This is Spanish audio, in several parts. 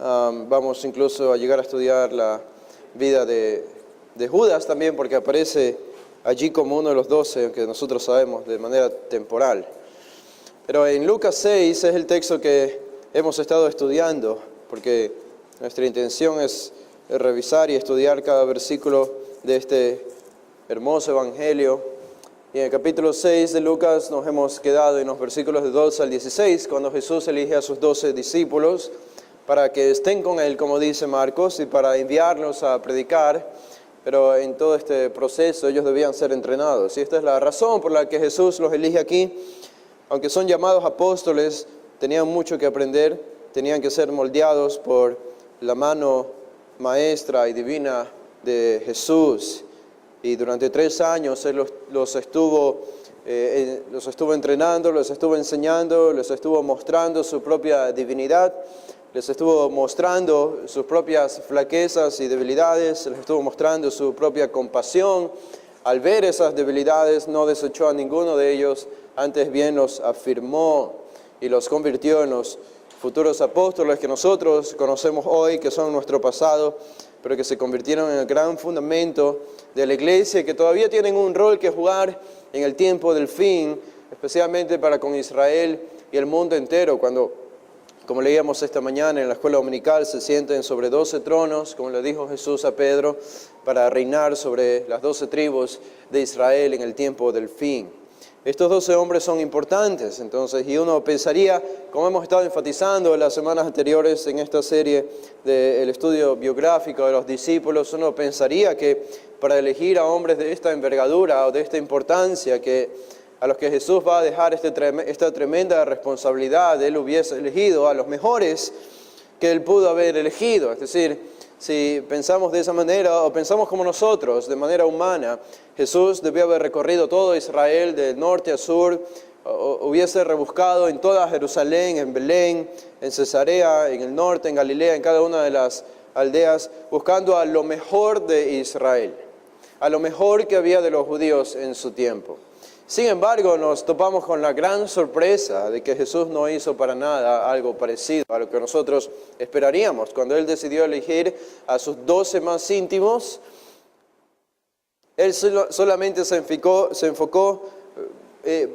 Vamos incluso a llegar a estudiar la vida de Judas también, porque aparece allí como uno de los 12, aunque nosotros sabemos de manera temporal. Pero en Lucas 6 es el texto que hemos estado estudiando, porque nuestra intención es revisar y estudiar cada versículo de este hermoso evangelio. Y en el capítulo 6 de Lucas nos hemos quedado en los versículos de 12 al 16, cuando Jesús elige a sus 12 discípulos para que estén con Él, como dice Marcos, y para enviarlos a predicar. Pero en todo este proceso ellos debían ser entrenados. Y esta es la razón por la que Jesús los elige aquí. Aunque son llamados apóstoles, tenían mucho que aprender, tenían que ser moldeados por la mano maestra y divina de Jesús. Y durante 3 años Él los estuvo entrenando, los estuvo enseñando, les estuvo mostrando su propia divinidad, les estuvo mostrando sus propias flaquezas y debilidades, les estuvo mostrando su propia compasión. Al ver esas debilidades no desechó a ninguno de ellos, antes bien los afirmó y los convirtió en los futuros apóstoles que nosotros conocemos hoy, que son nuestro pasado, pero que se convirtieron en el gran fundamento de la iglesia y que todavía tienen un rol que jugar en el tiempo del fin, especialmente para con Israel y el mundo entero, cuando, como leíamos esta mañana en la escuela dominical, se sienten sobre 12 tronos, como le dijo Jesús a Pedro, para reinar sobre las 12 tribus de Israel en el tiempo del fin. Estos 12 hombres son importantes, entonces, y uno pensaría, como hemos estado enfatizando en las semanas anteriores en esta serie del estudio biográfico de los discípulos, uno pensaría que para elegir a hombres de esta envergadura o de esta importancia, a los que Jesús va a dejar esta tremenda responsabilidad, Él hubiese elegido a los mejores que Él pudo haber elegido. Es decir, si pensamos de esa manera o pensamos como nosotros, de manera humana, Jesús debió haber recorrido todo Israel de norte a sur, hubiese rebuscado en toda Jerusalén, en Belén, en Cesarea, en el norte, en Galilea, en cada una de las aldeas, buscando a lo mejor de Israel, a lo mejor que había de los judíos en su tiempo. Sin embargo, nos topamos con la gran sorpresa de que Jesús no hizo para nada algo parecido a lo que nosotros esperaríamos. Cuando Él decidió elegir a sus 12 más íntimos, Él solamente se enfocó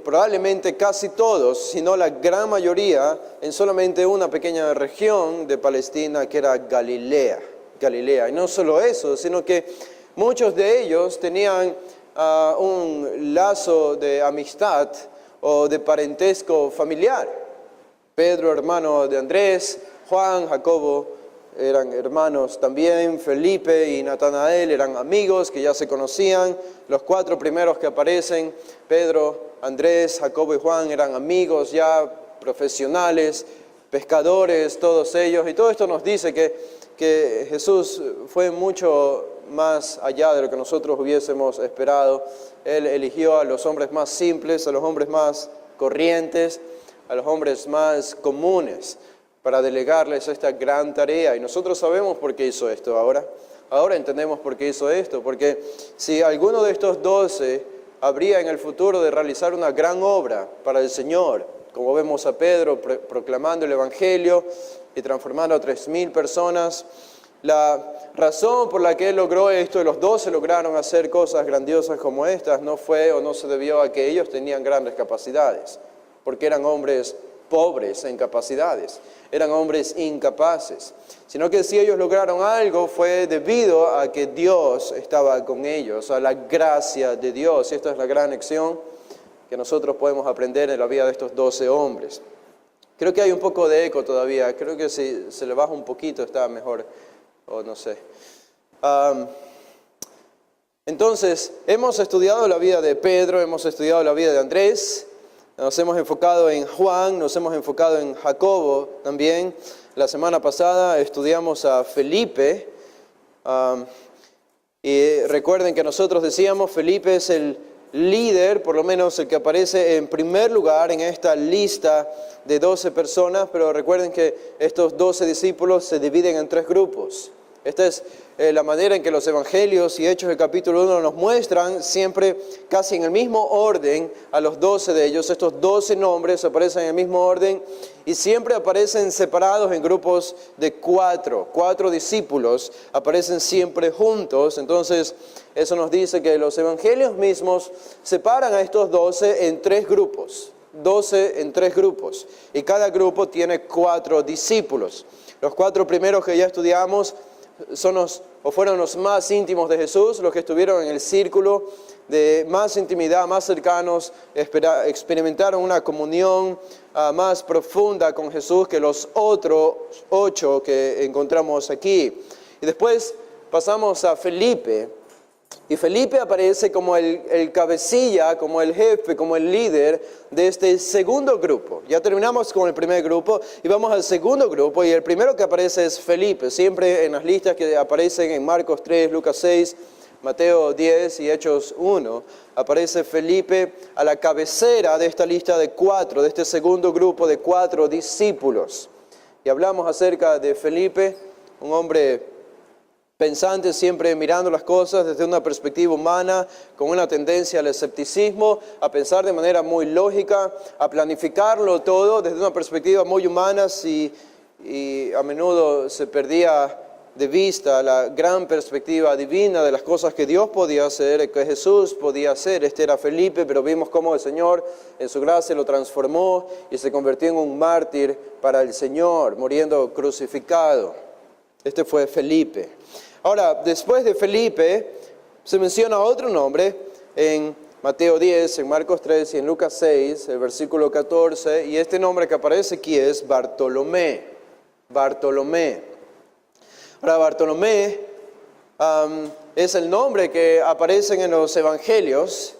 probablemente casi todos, si no la gran mayoría, en solamente una pequeña región de Palestina que era Galilea. Y no solo eso, sino que muchos de ellos tenían un lazo de amistad o de parentesco familiar. Pedro, hermano de Andrés, Juan, Jacobo eran hermanos también, Felipe y Natanael eran amigos que ya se conocían. Los 4 primeros que aparecen, Pedro, Andrés, Jacobo y Juan, eran amigos ya profesionales, pescadores, todos ellos. Y todo esto nos dice que Jesús fue mucho más allá de lo que nosotros hubiésemos esperado. Él eligió a los hombres más simples, a los hombres más corrientes, a los hombres más comunes, para delegarles esta gran tarea. Y nosotros sabemos por qué hizo esto ahora. Ahora entendemos por qué hizo esto, porque si alguno de estos 12 habría en el futuro de realizar una gran obra para el Señor, como vemos a Pedro proclamando el Evangelio y transformando a 3,000 personas, la razón por la que Él logró esto y los 12 lograron hacer cosas grandiosas como estas no fue o no se debió a que ellos tenían grandes capacidades, porque eran hombres pobres en capacidades, eran hombres incapaces, sino que si ellos lograron algo fue debido a que Dios estaba con ellos, a la gracia de Dios. Y esta es la gran lección que nosotros podemos aprender en la vida de estos 12 hombres. Creo que hay un poco de eco todavía, creo que si se le baja un poquito está mejor. O no sé. Entonces, hemos estudiado la vida de Pedro, hemos estudiado la vida de Andrés, nos hemos enfocado en Juan, nos hemos enfocado en Jacobo también. La semana pasada estudiamos a Felipe, y recuerden que nosotros decíamos, Felipe es el líder, por lo menos el que aparece en primer lugar en esta lista de 12 personas, pero recuerden que estos 12 discípulos se dividen en 3 grupos. Esta es la manera en que los evangelios y Hechos del capítulo 1 nos muestran siempre casi en el mismo orden a los 12 de ellos. Estos 12 nombres aparecen en el mismo orden y siempre aparecen separados en grupos de 4. 4 discípulos aparecen siempre juntos. Entonces, eso nos dice que los evangelios mismos separan a estos 12 en 3 grupos. 12 en 3 grupos. Y cada grupo tiene 4 discípulos. Los 4 primeros que ya estudiamos fueron los más íntimos de Jesús, los que estuvieron en el círculo de más intimidad, más cercanos, experimentaron una comunión más profunda con Jesús que los otros 8 que encontramos aquí. Y después pasamos a Felipe. Y Felipe aparece como el cabecilla, como el jefe, como el líder de este segundo grupo. Ya terminamos con el primer grupo y vamos al segundo grupo. Y el primero que aparece es Felipe. Siempre en las listas que aparecen en Marcos 3, Lucas 6, Mateo 10 y Hechos 1, aparece Felipe a la cabecera de esta lista de 4, de este segundo grupo de 4 discípulos. Y hablamos acerca de Felipe, un hombre pensante, siempre mirando las cosas desde una perspectiva humana, con una tendencia al escepticismo, a pensar de manera muy lógica, a planificarlo todo desde una perspectiva muy humana, y a menudo se perdía de vista la gran perspectiva divina de las cosas que Dios podía hacer, que Jesús podía hacer. Este era Felipe, pero vimos cómo el Señor en su gracia lo transformó y se convirtió en un mártir para el Señor, muriendo crucificado. Este fue Felipe. Ahora, después de Felipe, se menciona otro nombre en Mateo 10, en Marcos 3 y en Lucas 6, el versículo 14, y este nombre que aparece aquí es Bartolomé. Bartolomé. Ahora, Bartolomé es el nombre que aparece en los evangelios,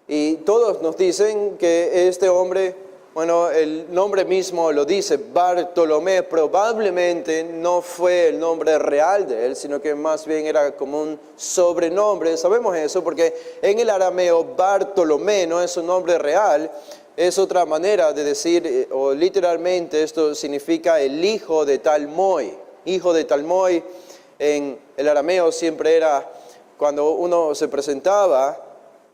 y todos nos dicen que este hombre, bueno, el nombre mismo lo dice, Bartolomé, probablemente no fue el nombre real de él, sino que más bien era como un sobrenombre. Sabemos eso porque en el arameo Bartolomé no es un nombre real, es otra manera de decir, o literalmente esto significa el hijo de Talmoi. Hijo de Talmoi en el arameo siempre era cuando uno se presentaba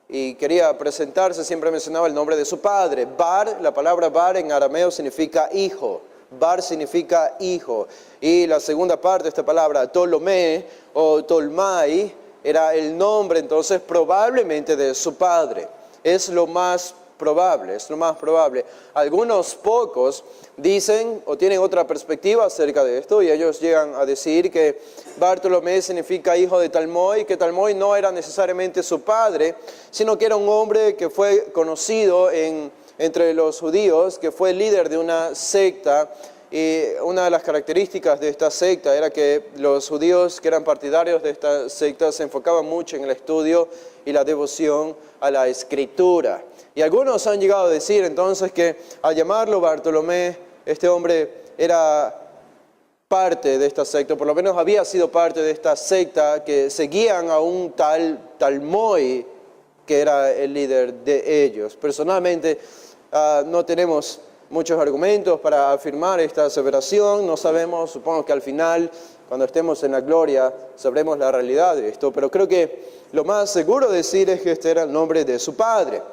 y quería presentarse, siempre mencionaba el nombre de su padre. Bar, la palabra bar en arameo significa hijo. Bar significa hijo. Y la segunda parte de esta palabra, Ptolomé o Tolmai, era el nombre entonces probablemente de su padre. Es lo más probable, es lo más probable. Algunos pocos dicen o tienen otra perspectiva acerca de esto y ellos llegan a decir que Bartolomé significa hijo de Talmoi, que Talmoi no era necesariamente su padre, sino que era un hombre que fue conocido entre los judíos, que fue líder de una secta. Y una de las características de esta secta era que los judíos que eran partidarios de esta secta se enfocaban mucho en el estudio y la devoción a la Escritura. Y algunos han llegado a decir entonces que al llamarlo Bartolomé, este hombre era parte de esta secta, por lo menos había sido parte de esta secta que seguían a un tal Talmoi, que era el líder de ellos. Personalmente no tenemos muchos argumentos para afirmar esta aseveración, no sabemos, supongo que al final, cuando estemos en la gloria, sabremos la realidad de esto, pero creo que lo más seguro de decir es que este era el nombre de su padre,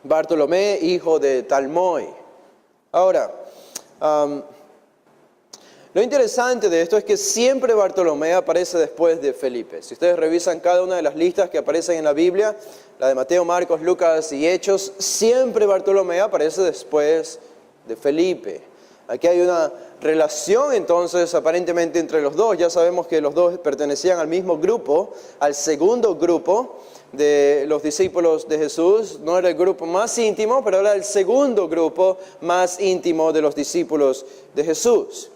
Bartolomé, hijo de Talmoi. Ahora, lo interesante de esto es que siempre Bartolomé aparece después de Felipe. Si ustedes revisan cada una de las listas que aparecen en la Biblia, la de Mateo, Marcos, Lucas y Hechos, siempre Bartolomé aparece después de Felipe. Aquí hay una relación entonces aparentemente entre los dos. Ya sabemos que los dos pertenecían al mismo grupo, al segundo grupo de los discípulos de Jesús. No era el grupo más íntimo, pero era el segundo grupo más íntimo de los discípulos de Jesús.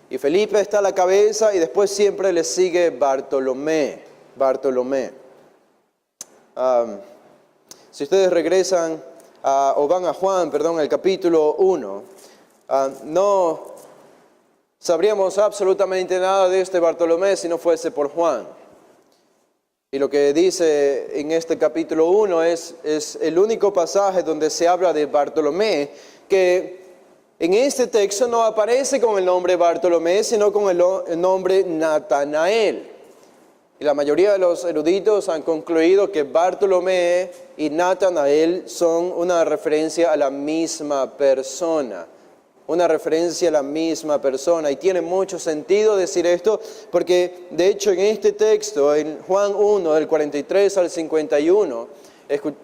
Y Felipe está a la cabeza y después siempre le sigue Bartolomé. Bartolomé. Si ustedes regresan o van a Juan, el capítulo 1, no sabríamos absolutamente nada de este Bartolomé si no fuese por Juan. Y lo que dice en este capítulo 1 es el único pasaje donde se habla de Bartolomé, que en este texto no aparece con el nombre Bartolomé, sino con el nombre Natanael. Y la mayoría de los eruditos han concluido que Bartolomé y Natanael son una referencia a la misma persona. Una referencia a la misma persona. Y tiene mucho sentido decir esto porque, de hecho, en este texto, en Juan 1, del 43 al 51,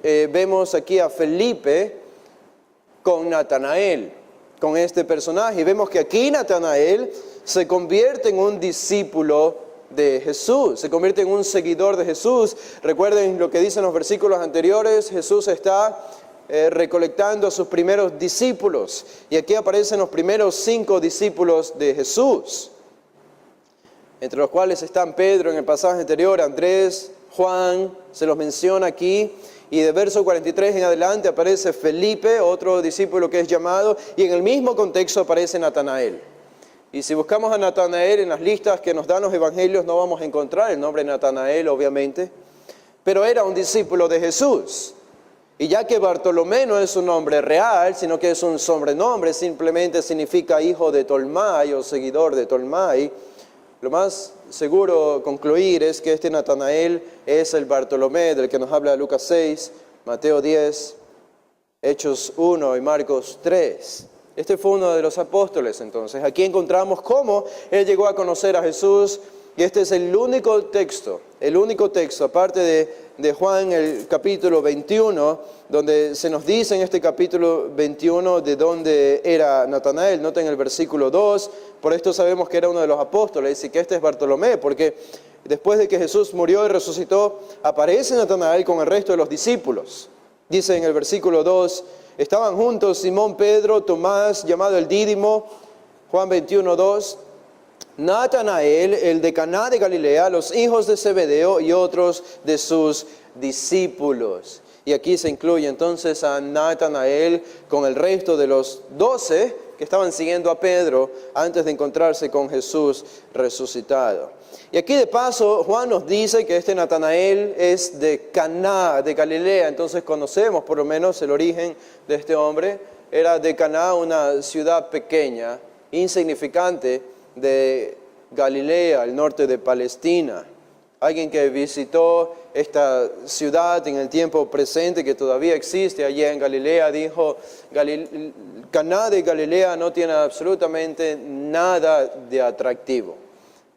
vemos aquí a Felipe con Natanael, con este personaje. Y vemos que aquí Natanael se convierte en un discípulo de Jesús, se convierte en un seguidor de Jesús. Recuerden lo que dicen los versículos anteriores, Jesús está recolectando a sus primeros discípulos. Y aquí aparecen los primeros 5 discípulos de Jesús, entre los cuales están Pedro en el pasaje anterior, Andrés, Juan, se los menciona aquí. Y de verso 43 en adelante aparece Felipe, otro discípulo que es llamado, y en el mismo contexto aparece Natanael. Y si buscamos a Natanael en las listas que nos dan los evangelios, no vamos a encontrar el nombre Natanael, obviamente, pero era un discípulo de Jesús. Y ya que Bartolomé no es un nombre real, sino que es un sobrenombre, simplemente significa hijo de Tolmai o seguidor de Tolmai, lo más seguro concluir es que este Natanael es el Bartolomé del que nos habla Lucas 6, Mateo 10, Hechos 1 y Marcos 3. Este fue uno de los apóstoles, entonces. Aquí encontramos cómo él llegó a conocer a Jesús. Y este es el único texto, aparte de Juan, el capítulo 21, donde se nos dice en este capítulo 21 de dónde era Natanael. Noten el versículo 2, por esto sabemos que era uno de los apóstoles y que este es Bartolomé, porque después de que Jesús murió y resucitó, aparece Natanael con el resto de los discípulos. Dice en el versículo 2, estaban juntos Simón, Pedro, Tomás, llamado el Dídimo, Juan 21, 2, Natanael, el de Caná de Galilea, los hijos de Zebedeo y otros de sus discípulos. Y aquí se incluye entonces a Natanael con el resto de los 12 que estaban siguiendo a Pedro antes de encontrarse con Jesús resucitado. Y aquí de paso Juan nos dice que este Natanael es de Caná de Galilea, entonces conocemos por lo menos el origen de este hombre. Era de Caná, una ciudad pequeña, insignificante, de Galilea, al norte de Palestina. Alguien que visitó esta ciudad en el tiempo presente, que todavía existe allí en Galilea, dijo, Caná de Galilea no tiene absolutamente nada de atractivo.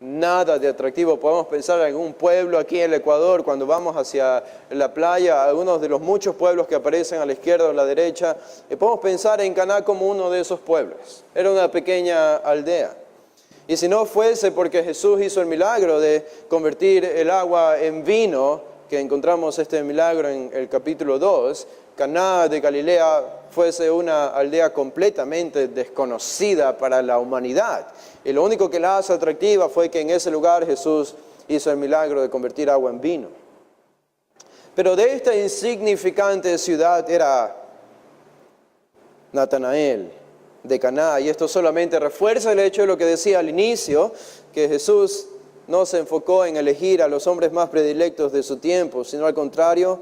Nada de atractivo. Podemos pensar en algún pueblo aquí en el Ecuador, cuando vamos hacia la playa, algunos de los muchos pueblos que aparecen a la izquierda o a la derecha, y podemos pensar en Caná como uno de esos pueblos. Era una pequeña aldea. Y si no fuese porque Jesús hizo el milagro de convertir el agua en vino, que encontramos este milagro en el capítulo 2, Caná de Galilea fuese una aldea completamente desconocida para la humanidad. Y lo único que la hace atractiva fue que en ese lugar Jesús hizo el milagro de convertir agua en vino. Pero de esta insignificante ciudad era Natanael de Caná, y esto solamente refuerza el hecho de lo que decía al inicio, que Jesús no se enfocó en elegir a los hombres más predilectos de su tiempo, sino al contrario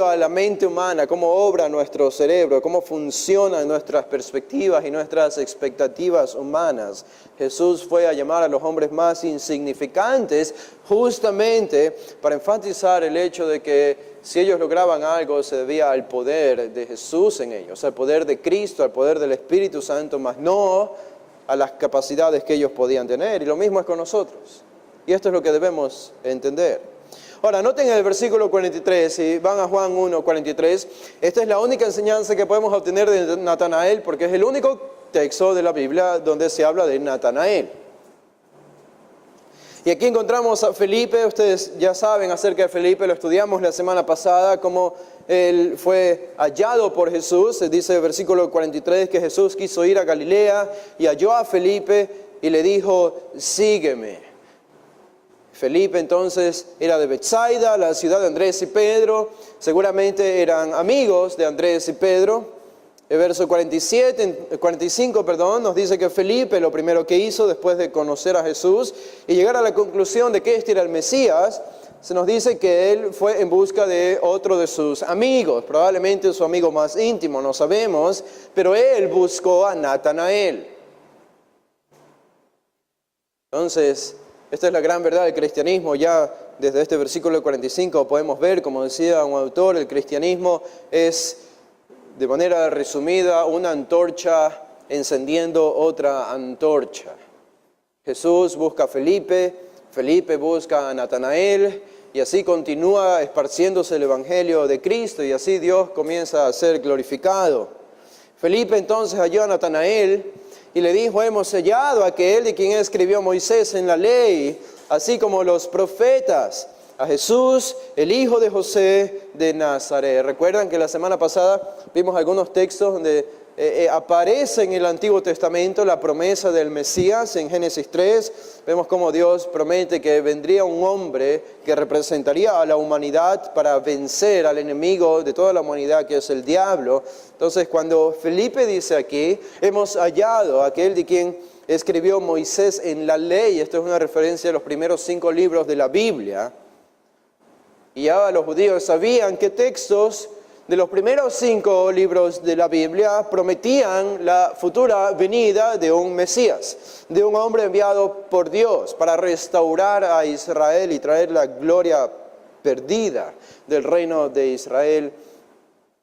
a la mente humana, cómo obra nuestro cerebro, cómo funcionan nuestras perspectivas y nuestras expectativas humanas. Jesús fue a llamar a los hombres más insignificantes justamente para enfatizar el hecho de que si ellos lograban algo se debía al poder de Jesús en ellos, al poder de Cristo, al poder del Espíritu Santo, más no a las capacidades que ellos podían tener. Y lo mismo es con nosotros. Y esto es lo que debemos entender. Ahora, noten el versículo 43, si van a Juan 1, 43, esta es la única enseñanza que podemos obtener de Natanael, porque es el único texto de la Biblia donde se habla de Natanael. Y aquí encontramos a Felipe. Ustedes ya saben acerca de Felipe, lo estudiamos la semana pasada, cómo él fue hallado por Jesús. Se dice en el versículo 43 que Jesús quiso ir a Galilea y halló a Felipe y le dijo, sígueme. Felipe entonces era de Betsaida, la ciudad de Andrés y Pedro. Seguramente eran amigos de Andrés y Pedro. El verso 45 nos dice que Felipe lo primero que hizo después de conocer a Jesús y llegar a la conclusión de que este era el Mesías, se nos dice que él fue en busca de otro de sus amigos, probablemente su amigo más íntimo, no sabemos, pero él buscó a Natanael. Entonces, esta es la gran verdad del cristianismo. Ya desde este versículo 45 podemos ver, como decía un autor, el cristianismo es, de manera resumida, una antorcha encendiendo otra antorcha. Jesús busca a Felipe, Felipe busca a Natanael, y así continúa esparciéndose el evangelio de Cristo, y así Dios comienza a ser glorificado. Felipe entonces halló a Natanael y le dijo: hemos hallado a aquel de quien escribió Moisés en la ley, así como los profetas, a Jesús, el hijo de José de Nazaret. Recuerdan que la semana pasada vimos algunos textos donde aparece en el Antiguo Testamento la promesa del Mesías. En Génesis 3 vemos cómo Dios promete que vendría un hombre que representaría a la humanidad para vencer al enemigo de toda la humanidad, que es el diablo. Entonces, cuando Felipe dice aquí: hemos hallado a aquel de quien escribió Moisés en la ley, esto es una referencia a los primeros 5 libros de la Biblia. Y ya los judíos sabían que textos de los primeros 5 libros de la Biblia prometían la futura venida de un Mesías, de un hombre enviado por Dios para restaurar a Israel y traer la gloria perdida del reino de Israel.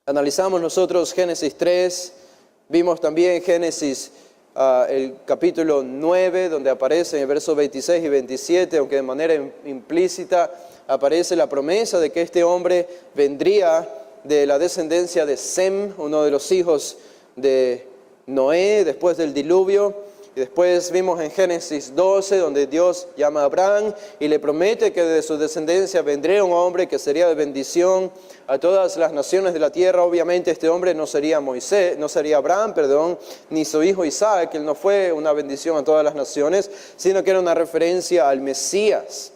Analizamos nosotros Génesis 3, vimos también Génesis el capítulo 9, donde aparece en el verso 26 y 27, aunque de manera implícita aparece la promesa de que este hombre vendría de la descendencia de Sem, uno de los hijos de Noé después del diluvio. Y después vimos en Génesis 12, donde Dios llama a Abraham y le promete que de su descendencia vendría un hombre que sería de bendición a todas las naciones de la tierra. Obviamente este hombre no sería Abraham, ni su hijo Isaac. Él no fue una bendición a todas las naciones, sino que era una referencia al Mesías.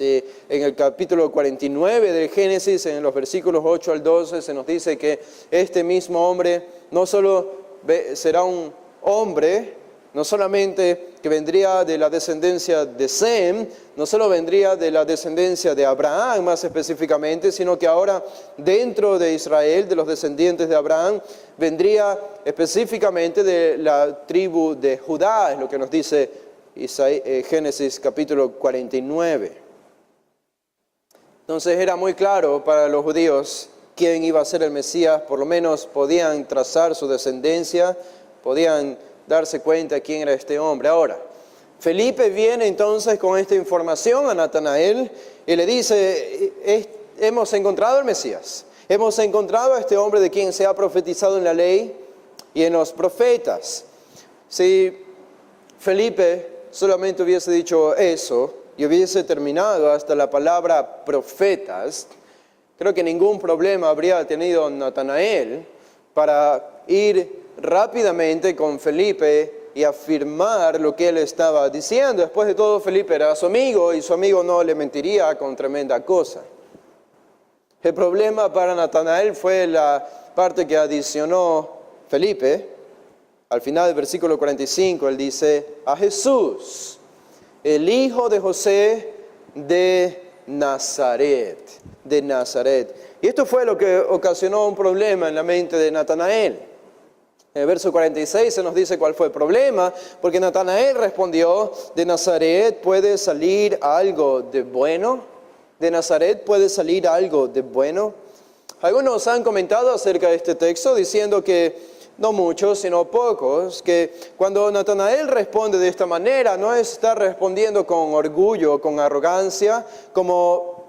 Y en el capítulo 49 del Génesis, en los versículos 8 al 12, se nos dice que este mismo hombre no solo será un hombre, no solamente que vendría de la descendencia de Sem, no solo vendría de la descendencia de Abraham más específicamente, sino que ahora dentro de Israel, de los descendientes de Abraham, vendría específicamente de la tribu de Judá, es lo que nos dice Génesis capítulo 49. Entonces era muy claro para los judíos quién iba a ser el Mesías. Por lo menos podían trazar su descendencia, podían darse cuenta de quién era este hombre. Ahora, Felipe viene entonces con esta información a Natanael y le dice: hemos encontrado al Mesías, hemos encontrado a este hombre de quien se ha profetizado en la ley y en los profetas. Si Felipe solamente hubiese dicho eso y hubiese terminado hasta la palabra profetas, creo que ningún problema habría tenido Natanael para ir rápidamente con Felipe y afirmar lo que él estaba diciendo. Después de todo, Felipe era su amigo y su amigo no le mentiría con tremenda cosa. El problema para Natanael fue la parte que adicionó Felipe. Al final del versículo 45, él dice: a Jesús, el hijo de José de Nazaret. Y esto fue lo que ocasionó un problema en la mente de Natanael. En el verso 46 se nos dice cuál fue el problema, porque Natanael respondió: ¿de Nazaret puede salir algo de bueno? ¿De Nazaret puede salir algo de bueno? Algunos han comentado acerca de este texto diciendo que no muchos, sino pocos, que cuando Natanael responde de esta manera, no está respondiendo con orgullo, con arrogancia, como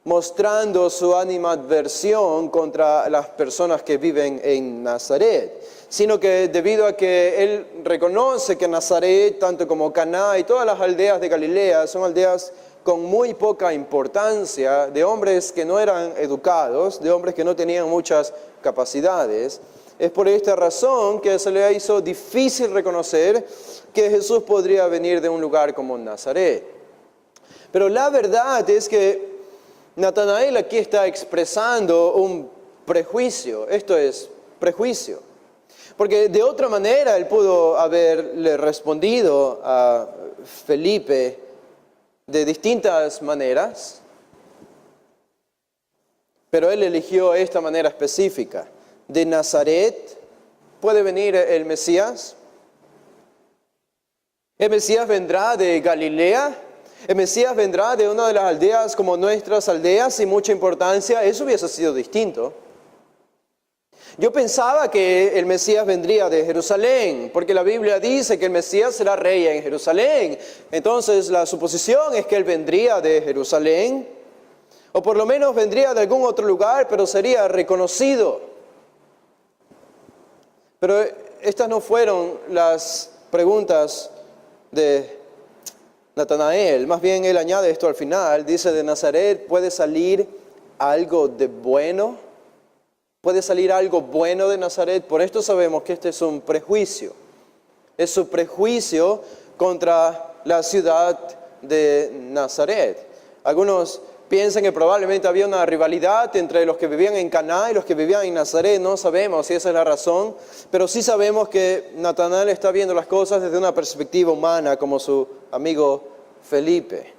mostrando su animadversión contra las personas que viven en Nazaret, sino que debido a que él reconoce que Nazaret, tanto como Caná y todas las aldeas de Galilea, son aldeas con muy poca importancia, de hombres que no eran educados, de hombres que no tenían muchas capacidades. Es por esta razón que se le hizo difícil reconocer que Jesús podría venir de un lugar como Nazaret. Pero la verdad es que Natanael aquí está expresando un prejuicio. Esto es prejuicio. Porque de otra manera él pudo haberle respondido a Felipe: de distintas maneras, pero Él eligió esta manera específica. De Nazaret puede venir el Mesías. El Mesías vendrá de Galilea. El Mesías vendrá de una de las aldeas como nuestras aldeas sin mucha importancia. Eso hubiese sido distinto. Yo pensaba que el Mesías vendría de Jerusalén, porque la Biblia dice que el Mesías será rey en Jerusalén. Entonces la suposición es que Él vendría de Jerusalén, o por lo menos vendría de algún otro lugar, pero sería reconocido. Pero estas no fueron las preguntas de Natanael. Más bien Él añade esto al final. Dice, de Nazaret puede salir algo de bueno. Puede salir algo bueno de Nazaret. Por esto sabemos que este es un prejuicio. Es su prejuicio contra la ciudad de Nazaret. Algunos piensan que probablemente había una rivalidad entre los que vivían en Caná y los que vivían en Nazaret. No sabemos si esa es la razón, pero sí sabemos que Natanael está viendo las cosas desde una perspectiva humana, como su amigo Felipe.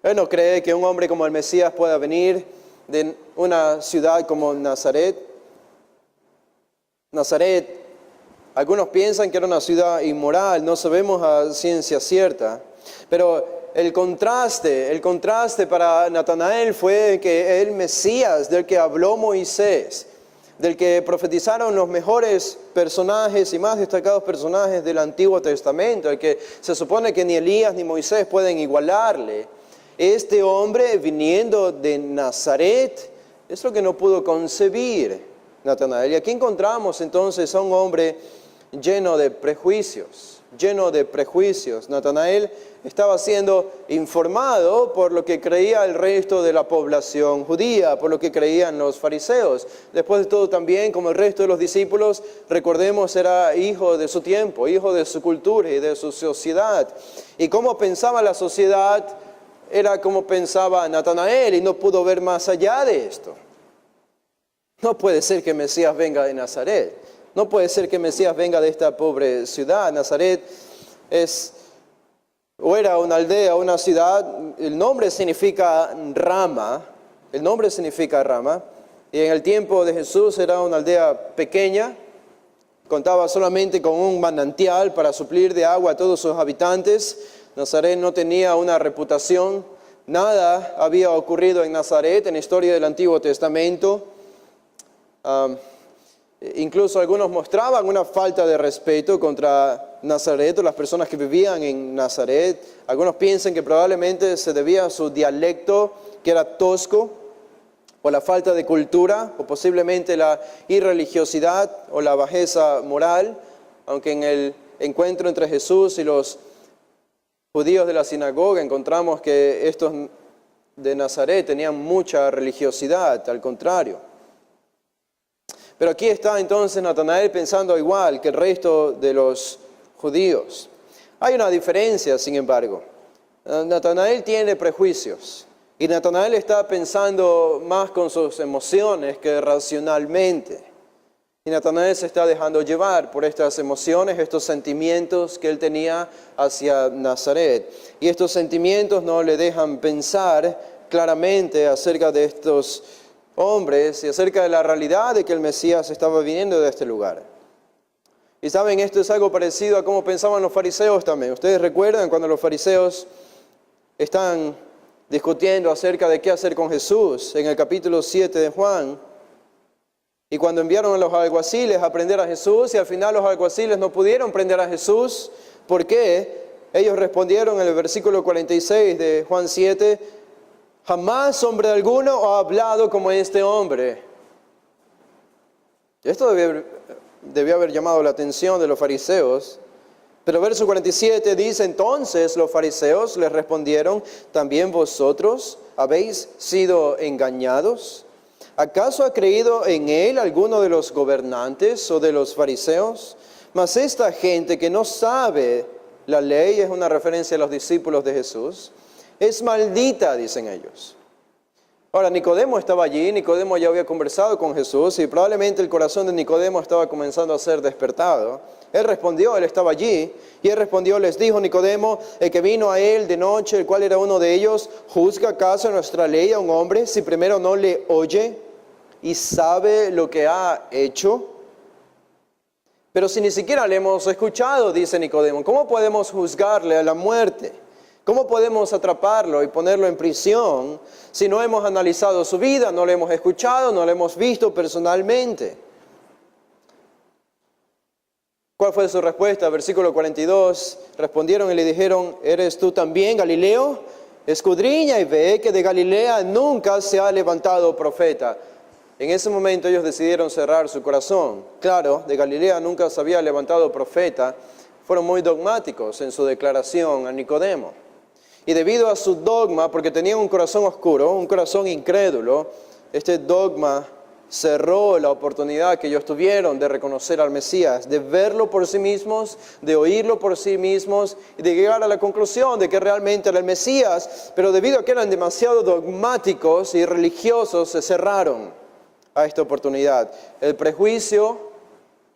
Él no cree que un hombre como el Mesías pueda venir de una ciudad como Nazaret. Nazaret, algunos piensan que era una ciudad inmoral, no sabemos a ciencia cierta, pero el contraste para Natanael fue que el Mesías del que habló Moisés, del que profetizaron los mejores personajes y más destacados personajes del Antiguo Testamento, el que se supone que ni Elías ni Moisés pueden igualarle, este hombre viniendo de Nazaret es lo que no pudo concebir Natanael. Y aquí encontramos entonces a un hombre lleno de prejuicios. Natanael estaba siendo informado por lo que creía el resto de la población judía, por lo que creían los fariseos. Después de todo también, como el resto de los discípulos, recordemos, era hijo de su tiempo, hijo de su cultura y de su sociedad. Y cómo pensaba la sociedad era como pensaba Natanael, y no pudo ver más allá de esto. No puede ser que el Mesías venga de Nazaret. No puede ser que el Mesías venga de esta pobre ciudad. Nazaret era una aldea, una ciudad. El nombre significa rama. Y en el tiempo de Jesús era una aldea pequeña. Contaba solamente con un manantial para suplir de agua a todos sus habitantes. Nazaret no tenía una reputación. Nada había ocurrido en Nazaret en la historia del Antiguo Testamento. Incluso algunos mostraban una falta de respeto contra Nazaret o las personas que vivían en Nazaret. Algunos piensan que probablemente se debía a su dialecto, que era tosco, o la falta de cultura, o posiblemente la irreligiosidad o la bajeza moral, aunque en el encuentro entre Jesús y los judíos de la sinagoga encontramos que estos de Nazaret tenían mucha religiosidad, al contrario. Pero aquí está entonces Natanael pensando igual que el resto de los judíos. Hay una diferencia, sin embargo. Natanael tiene prejuicios y Natanael está pensando más con sus emociones que racionalmente. Y Natanael se está dejando llevar por estas emociones, estos sentimientos que él tenía hacia Nazaret. Y estos sentimientos no le dejan pensar claramente acerca de estos hombres y acerca de la realidad de que el Mesías estaba viniendo de este lugar. Y saben, esto es algo parecido a cómo pensaban los fariseos también. Ustedes recuerdan cuando los fariseos están discutiendo acerca de qué hacer con Jesús en el capítulo 7 de Juan. Y cuando enviaron a los alguaciles a prender a Jesús, y al final los alguaciles no pudieron prender a Jesús, ¿por qué? Ellos respondieron en el versículo 46 de Juan 7, jamás hombre alguno ha hablado como este hombre. Esto debió haber llamado la atención de los fariseos. Pero verso 47 dice, entonces los fariseos les respondieron, ¿también vosotros habéis sido engañados? ¿Acaso ha creído en él alguno de los gobernantes o de los fariseos? Mas esta gente que no sabe la ley, es una referencia a los discípulos de Jesús, es maldita, dicen ellos. Ahora, Nicodemo estaba allí, Nicodemo ya había conversado con Jesús y probablemente el corazón de Nicodemo estaba comenzando a ser despertado. Él respondió, él estaba allí, y él respondió, les dijo Nicodemo, el que vino a él de noche, el cual era uno de ellos, ¿juzga acaso nuestra ley a un hombre si primero no le oye y sabe lo que ha hecho? Pero si ni siquiera le hemos escuchado, dice Nicodemo, ¿cómo podemos juzgarle a la muerte? ¿Cómo podemos atraparlo y ponerlo en prisión si no hemos analizado su vida, no le hemos escuchado, no le hemos visto personalmente? ¿Cuál fue su respuesta? Versículo 42, respondieron y le dijeron, ¿eres tú también Galileo? Escudriña y ve que de Galilea nunca se ha levantado profeta. En ese momento ellos decidieron cerrar su corazón. Claro, de Galilea nunca se había levantado profeta. Fueron muy dogmáticos en su declaración a Nicodemo. Y debido a su dogma, porque tenían un corazón oscuro, un corazón incrédulo, este dogma cerró la oportunidad que ellos tuvieron de reconocer al Mesías, de verlo por sí mismos, de oírlo por sí mismos y de llegar a la conclusión de que realmente era el Mesías, pero debido a que eran demasiado dogmáticos y religiosos, se cerraron a esta oportunidad. El prejuicio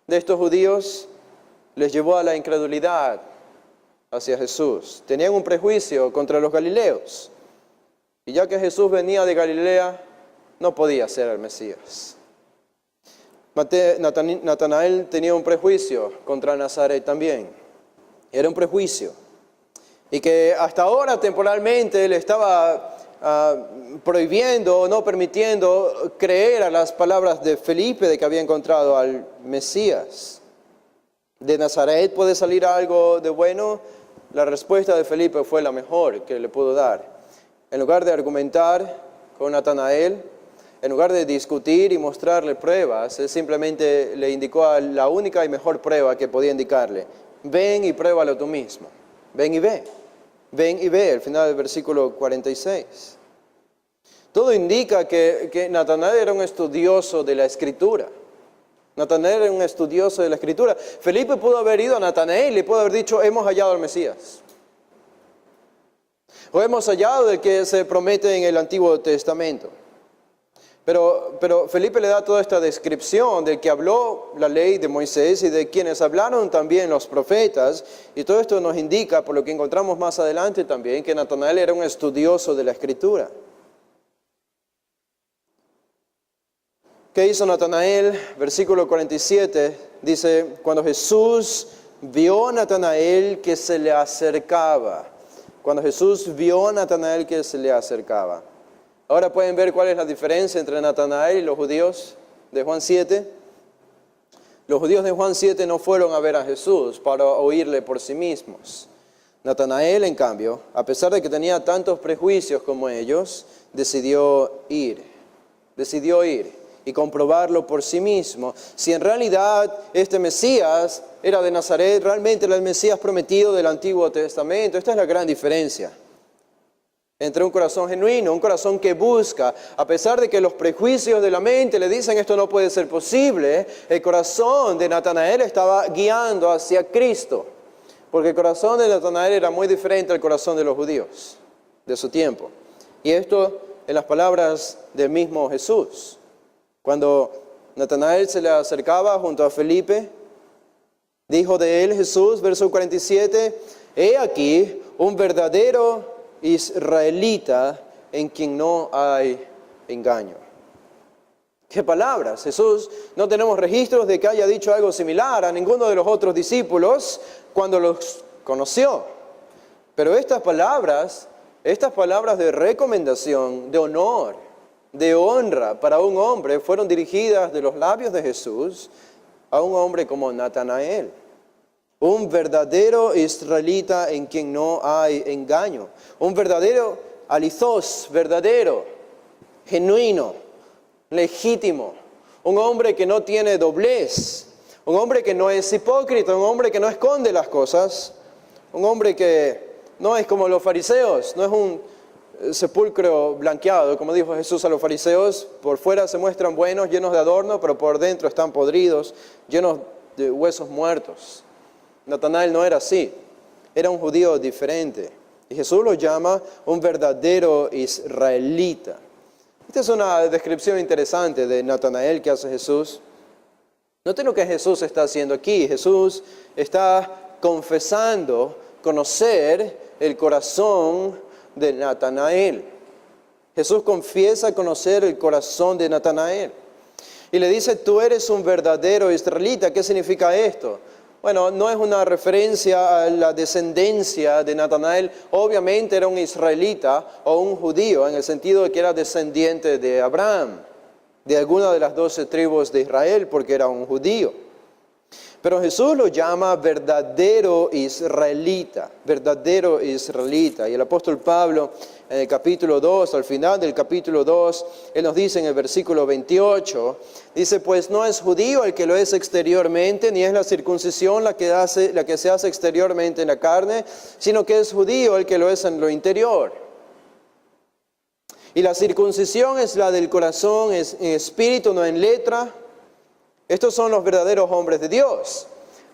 de estos judíos les llevó a la incredulidad hacia Jesús. Tenían un prejuicio contra los galileos. Y ya que Jesús venía de Galilea, no podía ser el Mesías. Natanael tenía un prejuicio contra Nazaret también. Era un prejuicio. Y que hasta ahora temporalmente le estaba prohibiendo, no permitiendo creer a las palabras de Felipe de que había encontrado al Mesías. ¿De Nazaret puede salir algo de bueno? La respuesta de Felipe fue la mejor que le pudo dar. En lugar de argumentar con Natanael, en lugar de discutir y mostrarle pruebas, él simplemente le indicó la única y mejor prueba que podía indicarle. Ven y pruébalo tú mismo. Ven y ve. Ven y ve, al final del versículo 46. Todo indica que Natanael era un estudioso de la Escritura. Natanael era un estudioso de la Escritura. Felipe pudo haber ido a Natanael y le pudo haber dicho, hemos hallado al Mesías. O hemos hallado el que se promete en el Antiguo Testamento. Pero Felipe le da toda esta descripción del que habló la ley de Moisés y de quienes hablaron también los profetas. Y todo esto nos indica, por lo que encontramos más adelante también, que Natanael era un estudioso de la Escritura. ¿Qué hizo Natanael? Versículo 47 dice, cuando Jesús vio a Natanael que se le acercaba. Cuando Jesús vio a Natanael que se le acercaba. Ahora pueden ver cuál es la diferencia entre Natanael y los judíos de Juan 7. Los judíos de Juan 7 no fueron a ver a Jesús para oírle por sí mismos. Natanael, en cambio, a pesar de que tenía tantos prejuicios como ellos, decidió ir y comprobarlo por sí mismo. Si en realidad este Mesías era de Nazaret, realmente era el Mesías prometido del Antiguo Testamento. Esta es la gran diferencia entre un corazón genuino, un corazón que busca, a pesar de que los prejuicios de la mente le dicen esto no puede ser posible, el corazón de Natanael estaba guiando hacia Cristo, porque el corazón de Natanael era muy diferente al corazón de los judíos de su tiempo. Y esto en las palabras del mismo Jesús. Cuando Natanael se le acercaba junto a Felipe, dijo de él Jesús, verso 47, he aquí un verdadero israelita en quien no hay engaño. ¿Qué palabras? Jesús, no tenemos registros de que haya dicho algo similar a ninguno de los otros discípulos cuando los conoció. Pero estas palabras de recomendación, de honor, de honra para un hombre, fueron dirigidas de los labios de Jesús a un hombre como Natanael. Un verdadero israelita en quien no hay engaño. Un verdadero alizos, verdadero, genuino, legítimo. Un hombre que no tiene doblez. Un hombre que no es hipócrita. Un hombre que no esconde las cosas. Un hombre que no es como los fariseos. No es un sepulcro blanqueado, como dijo Jesús a los fariseos. Por fuera se muestran buenos, llenos de adorno, pero por dentro están podridos, llenos de huesos muertos. Natanael no era así, era un judío diferente. Y Jesús lo llama un verdadero israelita. Esta es una descripción interesante de Natanael que hace Jesús. Noten lo que Jesús está haciendo aquí. Jesús está confesando conocer el corazón de Natanael. Jesús confiesa conocer el corazón de Natanael. Y le dice, tú eres un verdadero israelita. ¿Qué significa esto? Bueno, no es una referencia a la descendencia de Natanael. Obviamente era un israelita o un judío, en el sentido de que era descendiente de Abraham, de alguna de las 12 tribus de Israel, porque era un judío. Pero Jesús lo llama verdadero israelita, verdadero israelita. Y el apóstol Pablo, en el capítulo 2, al final del capítulo 2, él nos dice en el versículo 28, dice, pues no es judío el que lo es exteriormente, ni es la circuncisión la que se hace exteriormente en la carne, sino que es judío el que lo es en lo interior. Y la circuncisión es la del corazón, es en espíritu, no en letra. Estos son los verdaderos hombres de Dios.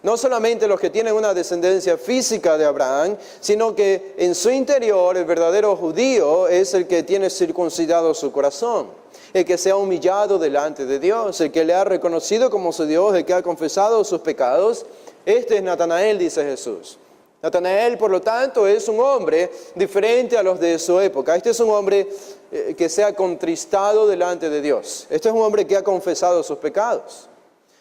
No solamente los que tienen una descendencia física de Abraham, sino que en su interior el verdadero judío es el que tiene circuncidado su corazón, el que se ha humillado delante de Dios, el que le ha reconocido como su Dios, el que ha confesado sus pecados. Este es Natanael, dice Jesús. Natanael, por lo tanto, es un hombre diferente a los de su época. Este es un hombre que se ha contristado delante de Dios. Este es un hombre que ha confesado sus pecados.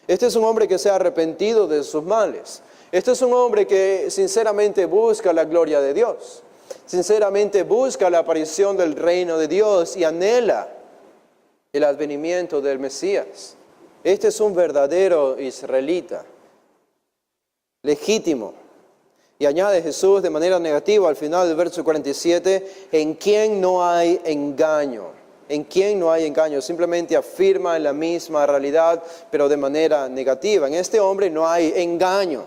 Este es un hombre que se ha arrepentido de sus males. Este es un hombre que sinceramente busca la gloria de Dios. Sinceramente busca la aparición del reino de Dios y anhela el advenimiento del Mesías. Este es un verdadero israelita, legítimo. Y añade Jesús de manera negativa al final del verso 47, en quien no hay engaño. En quien no hay engaño, simplemente afirma la misma realidad, pero de manera negativa. En este hombre no hay engaño.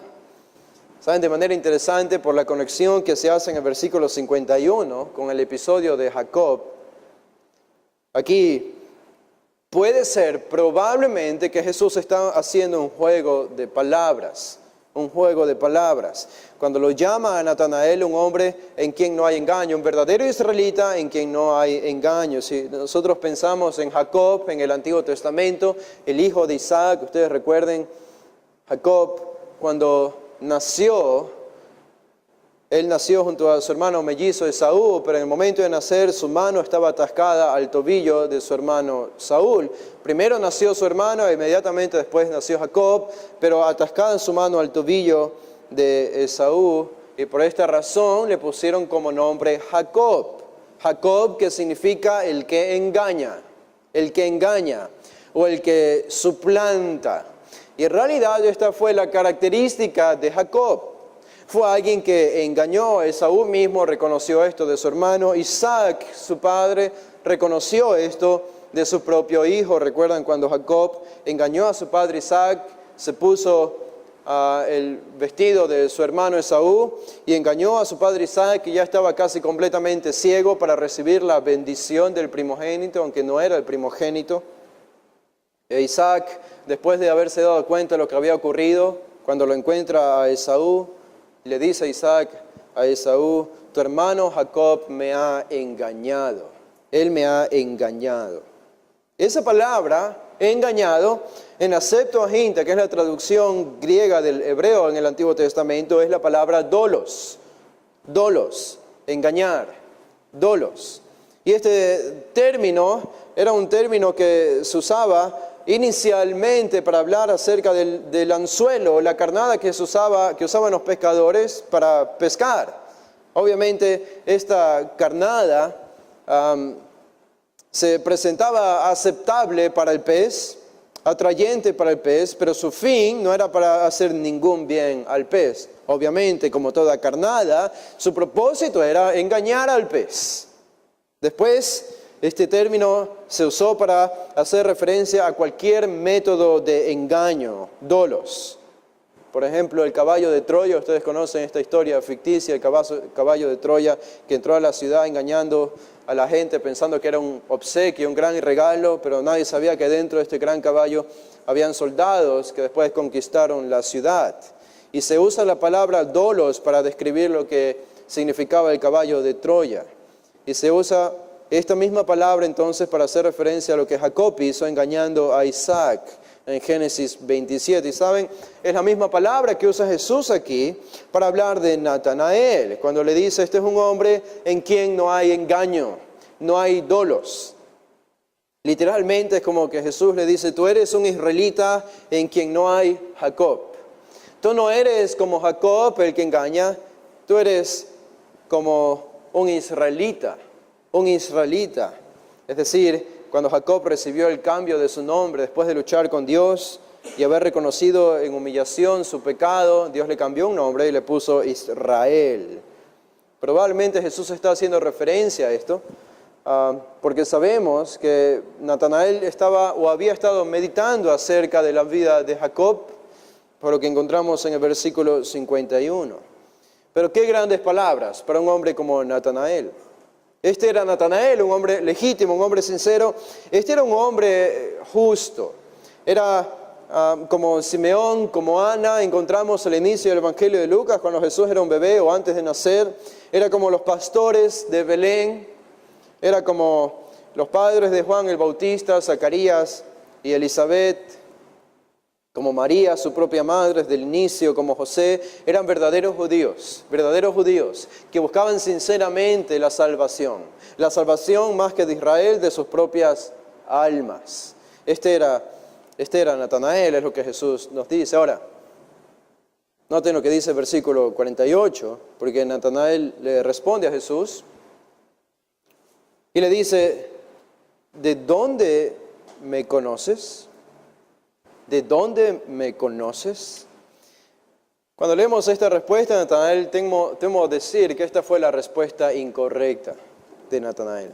¿Saben? De manera interesante, por la conexión que se hace en el versículo 51 con el episodio de Jacob, aquí puede ser probablemente que Jesús está haciendo un juego de palabras. Un juego de palabras. Cuando lo llama a Natanael un hombre en quien no hay engaño, un verdadero israelita en quien no hay engaño. Si nosotros pensamos en Jacob en el Antiguo Testamento, el hijo de Isaac, ustedes recuerden, Jacob cuando nació, él nació junto a su hermano mellizo Esaú, pero en el momento de nacer su mano estaba atascada al tobillo de su hermano Saúl. Primero nació su hermano e inmediatamente después nació Jacob, pero atascada en su mano al tobillo de Esaú, y por esta razón le pusieron como nombre Jacob. Jacob, que significa el que engaña, o el que suplanta. Y en realidad esta fue la característica de Jacob. Fue alguien que engañó. Esaú mismo reconoció esto de su hermano. Isaac, su padre, reconoció esto de su propio hijo. ¿Recuerdan cuando Jacob engañó a su padre Isaac? Se puso el vestido de su hermano Esaú y engañó a su padre Isaac, que ya estaba casi completamente ciego para recibir la bendición del primogénito, aunque no era el primogénito. E Isaac, después de haberse dado cuenta de lo que había ocurrido, cuando lo encuentra a Esaú, le dice Isaac a Esaú, tu hermano Jacob me ha engañado. Él me ha engañado. Esa palabra, engañado, en la Septuaginta, que es la traducción griega del hebreo en el Antiguo Testamento, es la palabra dolos. Dolos, engañar, dolos. Y este término era un término que se usaba inicialmente para hablar acerca del anzuelo, la carnada que usaban los pescadores para pescar. Obviamente esta carnada se presentaba aceptable para el pez, atrayente para el pez, pero su fin no era para hacer ningún bien al pez. Obviamente, como toda carnada, su propósito era engañar al pez. Después, este término se usó para hacer referencia a cualquier método de engaño, dolos. Por ejemplo, el caballo de Troya, ustedes conocen esta historia ficticia, el caballo de Troya que entró a la ciudad engañando a la gente pensando que era un obsequio, un gran regalo, pero nadie sabía que dentro de este gran caballo habían soldados que después conquistaron la ciudad. Y se usa la palabra dolos para describir lo que significaba el caballo de Troya. Y se usa esta misma palabra entonces para hacer referencia a lo que Jacob hizo engañando a Isaac en Génesis 27. Y saben, es la misma palabra que usa Jesús aquí para hablar de Natanael, cuando le dice, este es un hombre en quien no hay engaño, no hay dolos. Literalmente es como que Jesús le dice, tú eres un israelita en quien no hay Jacob. Tú no eres como Jacob el que engaña, tú eres como un israelita. Un israelita. Es decir, cuando Jacob recibió el cambio de su nombre después de luchar con Dios y haber reconocido en humillación su pecado, Dios le cambió un nombre y le puso Israel. Probablemente Jesús está haciendo referencia a esto, porque sabemos que Natanael estaba o había estado meditando acerca de la vida de Jacob, por lo que encontramos en el versículo 51. Pero qué grandes palabras para un hombre como Natanael. Este era Natanael, un hombre legítimo, un hombre sincero. Este era un hombre justo. Era como Simeón, como Ana, encontramos al inicio del Evangelio de Lucas, cuando Jesús era un bebé o antes de nacer. Era como los pastores de Belén. Era como los padres de Juan el Bautista, Zacarías y Elizabeth. Como María, su propia madre, desde el inicio, como José, eran verdaderos judíos que buscaban sinceramente la salvación más que de Israel, de sus propias almas. Este era Natanael, es lo que Jesús nos dice. Ahora, noten lo que dice el versículo 48, porque Natanael le responde a Jesús y le dice, ¿de dónde me conoces? ¿De dónde me conoces? Cuando leemos esta respuesta de Natanael, temo decir que esta fue la respuesta incorrecta de Natanael.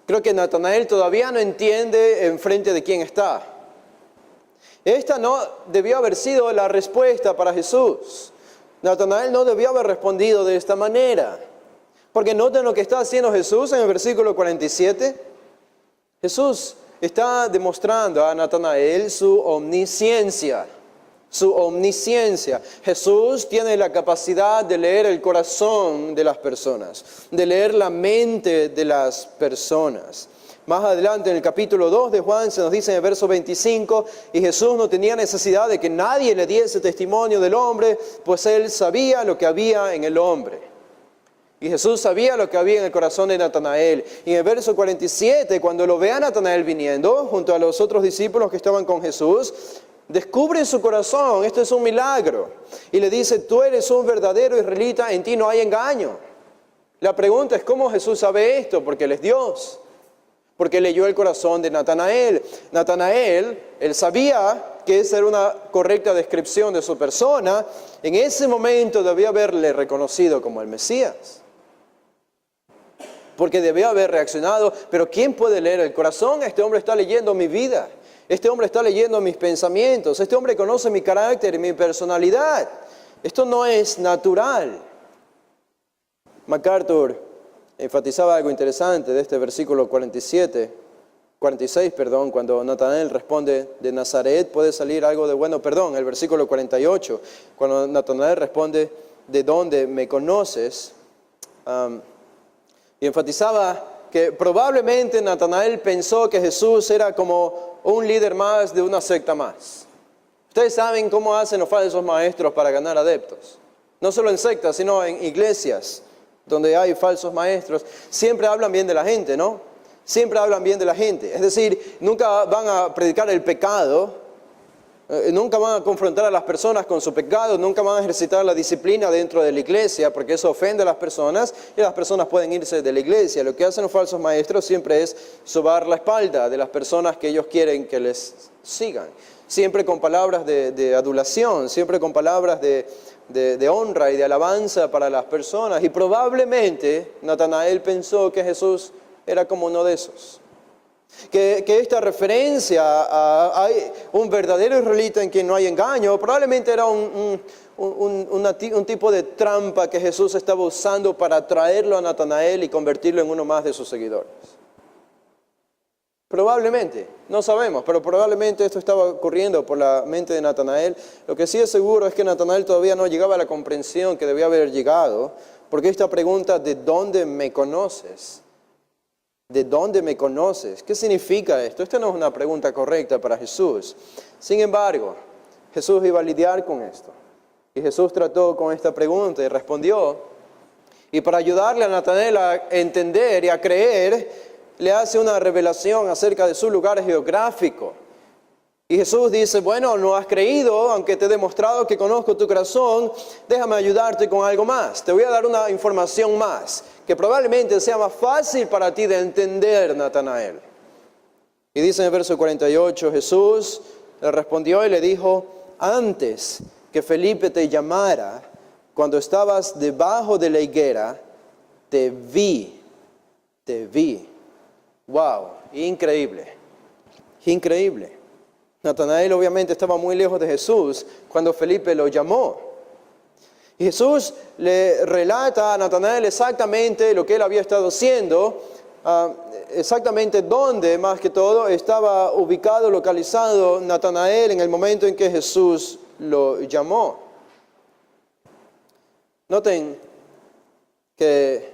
Creo que Natanael todavía no entiende en frente de quién está. Esta no debió haber sido la respuesta para Jesús. Natanael no debió haber respondido de esta manera. Porque noten lo que está haciendo Jesús en el versículo 47. Jesús está demostrando a Natanael su omnisciencia. Jesús tiene la capacidad de leer el corazón de las personas, de leer la mente de las personas. Más adelante en el capítulo 2 de Juan se nos dice en el verso 25, y Jesús no tenía necesidad de que nadie le diese testimonio del hombre, pues él sabía lo que había en el hombre. Y Jesús sabía lo que había en el corazón de Natanael. Y en el verso 47, cuando lo ve a Natanael viniendo, junto a los otros discípulos que estaban con Jesús, descubre su corazón, esto es un milagro. Y le dice, tú eres un verdadero israelita, en ti no hay engaño. La pregunta es, ¿cómo Jesús sabe esto? Porque Él es Dios. Porque leyó el corazón de Natanael. Natanael, él sabía que esa era una correcta descripción de su persona. En ese momento debía haberle reconocido como el Mesías. Porque debió haber reaccionado, pero ¿quién puede leer el corazón? Este hombre está leyendo mi vida. Este hombre está leyendo mis pensamientos. Este hombre conoce mi carácter y mi personalidad. Esto no es natural. MacArthur enfatizaba algo interesante de este versículo 46, cuando Natanael responde, de Nazaret puede salir algo de bueno. El versículo 48, cuando Natanael responde, ¿de dónde me conoces? Y enfatizaba que probablemente Natanael pensó que Jesús era como un líder más de una secta más. Ustedes saben cómo hacen los falsos maestros para ganar adeptos. No solo en sectas, sino en iglesias donde hay falsos maestros. Siempre hablan bien de la gente, ¿no? Siempre hablan bien de la gente. Es decir, nunca van a predicar el pecado. Nunca van a confrontar a las personas con su pecado, nunca van a ejercitar la disciplina dentro de la iglesia, porque eso ofende a las personas y las personas pueden irse de la iglesia. Lo que hacen los falsos maestros siempre es sobar la espalda de las personas que ellos quieren que les sigan. Siempre con palabras de adulación, siempre con palabras de honra y de alabanza para las personas. Y probablemente Natanael pensó que Jesús era como uno de esos. Que esta referencia a un verdadero israelita en quien no hay engaño, probablemente era un tipo de trampa que Jesús estaba usando para atraerlo a Natanael y convertirlo en uno más de sus seguidores. Probablemente, no sabemos, pero probablemente esto estaba ocurriendo por la mente de Natanael. Lo que sí es seguro es que Natanael todavía no llegaba a la comprensión que debía haber llegado, porque esta pregunta, ¿de dónde me conoces?, ¿de dónde me conoces? ¿Qué significa esto? Esta no es una pregunta correcta para Jesús. Sin embargo, Jesús iba a lidiar con esto. Y Jesús trató con esta pregunta y respondió. Y para ayudarle a Natanael a entender y a creer, le hace una revelación acerca de su lugar geográfico. Y Jesús dice, bueno, no has creído, aunque te he demostrado que conozco tu corazón, déjame ayudarte con algo más. Te voy a dar una información más, que probablemente sea más fácil para ti de entender, Natanael. Y dice en el verso 48, Jesús le respondió y le dijo, antes que Felipe te llamara, cuando estabas debajo de la higuera, te vi. ¡Wow! Increíble. Increíble. Natanael obviamente estaba muy lejos de Jesús cuando Felipe lo llamó. Y Jesús le relata a Natanael exactamente lo que él había estado haciendo, exactamente dónde, más que todo, estaba ubicado, localizado Natanael en el momento en que Jesús lo llamó. Noten que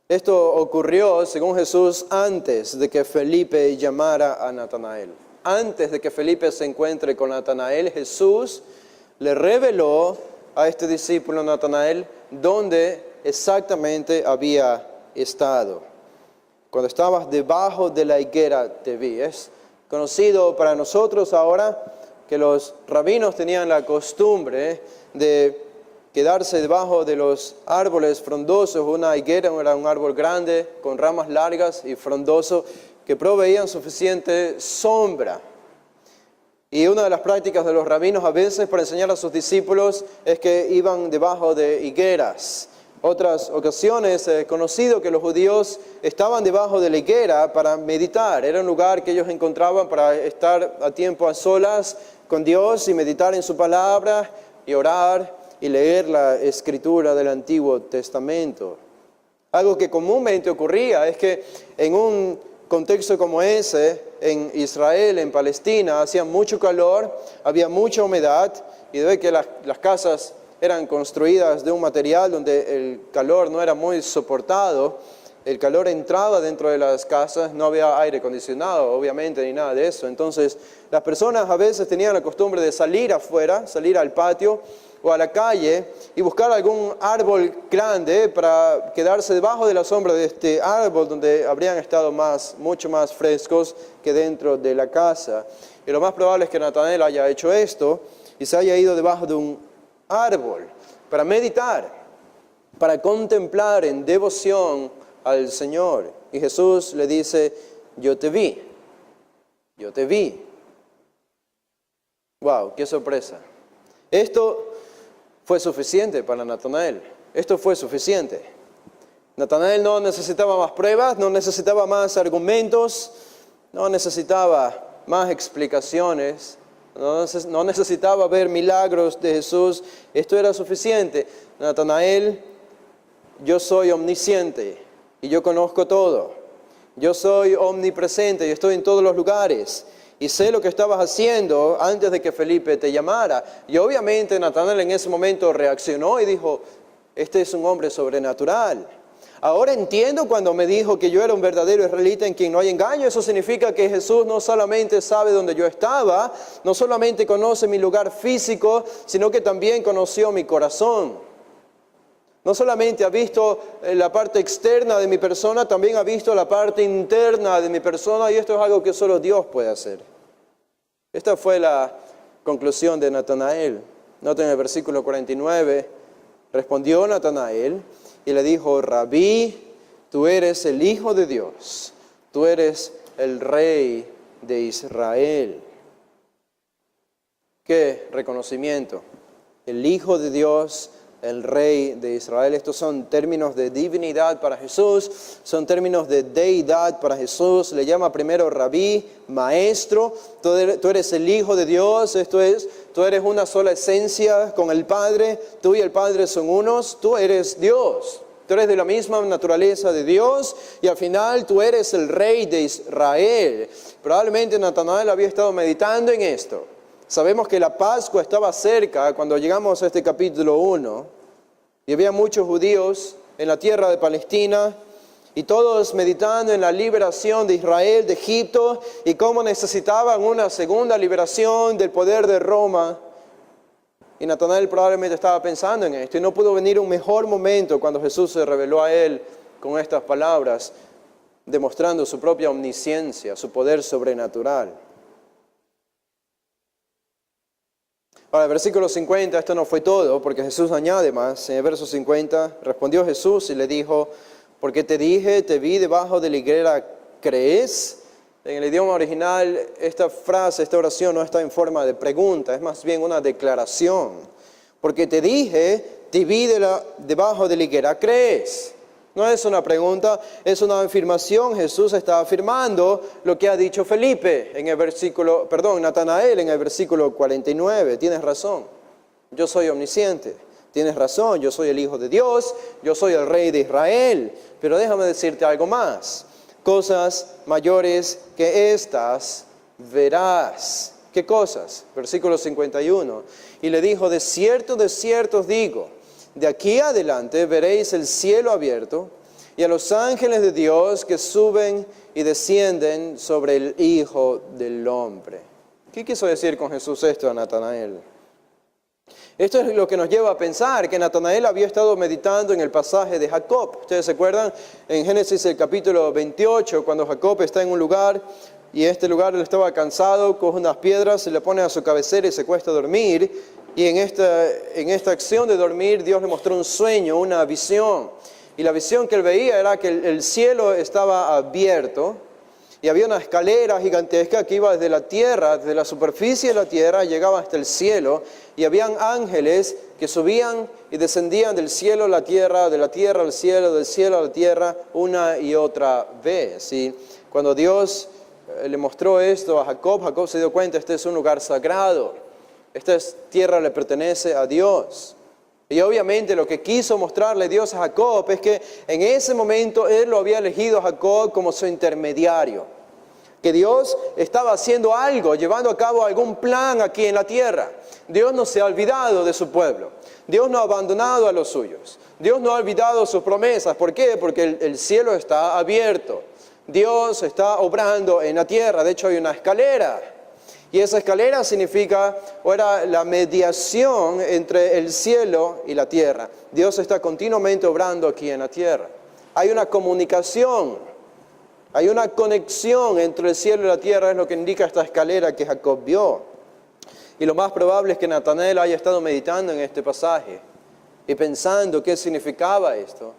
esto ocurrió, según Jesús, antes de que Felipe llamara a Natanael. Antes de que Felipe se encuentre con Natanael, Jesús le reveló a este discípulo Natanael dónde exactamente había estado. Cuando estabas debajo de la higuera te vi. Es conocido para nosotros ahora que los rabinos tenían la costumbre de quedarse debajo de los árboles frondosos. Una higuera era un árbol grande con ramas largas y frondoso que proveían suficiente sombra. Y una de las prácticas de los rabinos a veces para enseñar a sus discípulos es que iban debajo de higueras. Otras ocasiones es conocido que los judíos estaban debajo de la higuera para meditar. Era un lugar que ellos encontraban para estar a tiempo a solas con Dios y meditar en su palabra y orar y leer la escritura del Antiguo Testamento. Algo que comúnmente ocurría es que en un contexto como ese, en Israel, en Palestina, hacía mucho calor, había mucha humedad, y debe que las casas eran construidas de un material donde el calor no era muy soportado, el calor entraba dentro de las casas, no había aire acondicionado, obviamente, ni nada de eso. Entonces, las personas a veces tenían la costumbre de salir afuera, salir al patio, o a la calle y buscar algún árbol grande para quedarse debajo de la sombra de este árbol donde habrían estado mucho más frescos que dentro de la casa. Y lo más probable es que Natanael haya hecho esto y se haya ido debajo de un árbol para meditar, para contemplar en devoción al Señor. Y Jesús le dice, yo te vi. ¡Wow! ¡Qué sorpresa! Esto fue suficiente para Natanael. Esto fue suficiente. Natanael no necesitaba más pruebas, no necesitaba más argumentos, no necesitaba más explicaciones, no necesitaba ver milagros de Jesús. Esto era suficiente. Natanael, yo soy omnisciente y yo conozco todo. Yo soy omnipresente y estoy en todos los lugares. Y sé lo que estabas haciendo antes de que Felipe te llamara. Y obviamente Natanael en ese momento reaccionó y dijo, este es un hombre sobrenatural. Ahora entiendo cuando me dijo que yo era un verdadero israelita en quien no hay engaño. Eso significa que Jesús no solamente sabe dónde yo estaba, no solamente conoce mi lugar físico, sino que también conoció mi corazón. No solamente ha visto la parte externa de mi persona, también ha visto la parte interna de mi persona, y esto es algo que solo Dios puede hacer. Esta fue la conclusión de Natanael. Noten el versículo 49. Respondió Natanael y le dijo, Rabí, tú eres el Hijo de Dios, tú eres el Rey de Israel. ¡Qué reconocimiento! El Hijo de Dios, el Rey de Israel. Estos son términos de divinidad para Jesús, son términos de deidad para Jesús. Le llama primero Rabí, maestro. Tú eres el Hijo de Dios, esto es, tú eres una sola esencia con el Padre. Tú y el Padre son unos, tú eres Dios. Tú eres de la misma naturaleza de Dios y al final tú eres el Rey de Israel. Probablemente Natanael había estado meditando en esto. Sabemos que la Pascua estaba cerca cuando llegamos a este capítulo 1 y había muchos judíos en la tierra de Palestina Y todos meditando en la liberación de Israel de Egipto y cómo necesitaban una segunda liberación del poder de Roma. Y Natanael probablemente estaba pensando en esto. Y no pudo venir un mejor momento cuando Jesús se reveló a él con estas palabras, demostrando su propia omnisciencia, su poder sobrenatural. Ahora, el versículo 50, esto no fue todo, porque Jesús añade más. En el verso 50, respondió Jesús y le dijo: porque te dije, te vi debajo de la higuera, ¿crees? En el idioma original, esta frase, esta oración no está en forma de pregunta, es más bien una declaración. Porque te dije, te vi debajo de la higuera, ¿crees? No es una pregunta, es una afirmación. Jesús está afirmando lo que ha dicho Natanael en el versículo 49. Tienes razón, yo soy omnisciente. Tienes razón, yo soy el Hijo de Dios, yo soy el Rey de Israel. Pero déjame decirte algo más. Cosas mayores que estas verás. ¿Qué cosas? Versículo 51. Y le dijo: de cierto os digo, de aquí adelante veréis el cielo abierto y a los ángeles de Dios que suben y descienden sobre el Hijo del Hombre. ¿Qué quiso decir con Jesús esto a Natanael? Esto es lo que nos lleva a pensar que Natanael había estado meditando en el pasaje de Jacob. ¿Ustedes se acuerdan? En Génesis el capítulo 28, cuando Jacob está en un lugar y en este lugar él estaba cansado, coge unas piedras, se le pone a su cabecera y se cuesta a dormir. Y en esta acción de dormir, Dios le mostró un sueño, una visión. Y la visión que él veía era que el cielo estaba abierto y había una escalera gigantesca que iba desde la tierra, desde la superficie de la tierra, llegaba hasta el cielo. Y habían ángeles que subían y descendían del cielo a la tierra, de la tierra al cielo, del cielo a la tierra, una y otra vez. Y cuando Dios le mostró esto a Jacob, Jacob se dio cuenta: este es un lugar sagrado. Esta tierra le pertenece a Dios. Y obviamente lo que quiso mostrarle Dios a Jacob es que en ese momento Él lo había elegido a Jacob como su intermediario. Que Dios estaba haciendo algo, llevando a cabo algún plan aquí en la tierra. Dios no se ha olvidado de su pueblo. Dios no ha abandonado a los suyos. Dios no ha olvidado sus promesas. ¿Por qué? Porque el cielo está abierto. Dios está obrando en la tierra. De hecho, hay una escalera. Y esa escalera significa, o era la mediación entre el cielo y la tierra. Dios está continuamente obrando aquí en la tierra. Hay una comunicación, hay una conexión entre el cielo y la tierra, es lo que indica esta escalera que Jacob vio. Y lo más probable es que Natanael haya estado meditando en este pasaje y pensando qué significaba esto.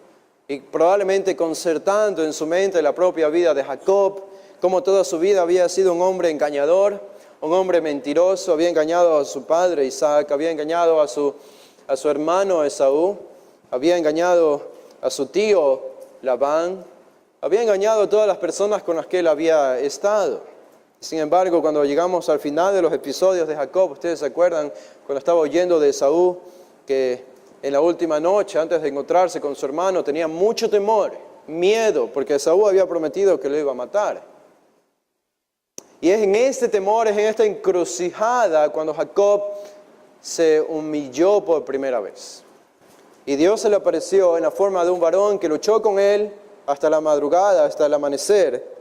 Y probablemente concertando en su mente la propia vida de Jacob, cómo toda su vida había sido un hombre engañador, un hombre mentiroso. Había engañado a su padre Isaac, había engañado a su hermano Esaú, había engañado a su tío Labán, había engañado a todas las personas con las que él había estado. Sin embargo, cuando llegamos al final de los episodios de Jacob, ustedes se acuerdan cuando estaba huyendo de Esaú, que en la última noche, antes de encontrarse con su hermano, tenía mucho temor, miedo, porque Esaú había prometido que lo iba a matar. Y es en este temor, es en esta encrucijada cuando Jacob se humilló por primera vez. Y Dios se le apareció en la forma de un varón que luchó con él hasta la madrugada, hasta el amanecer.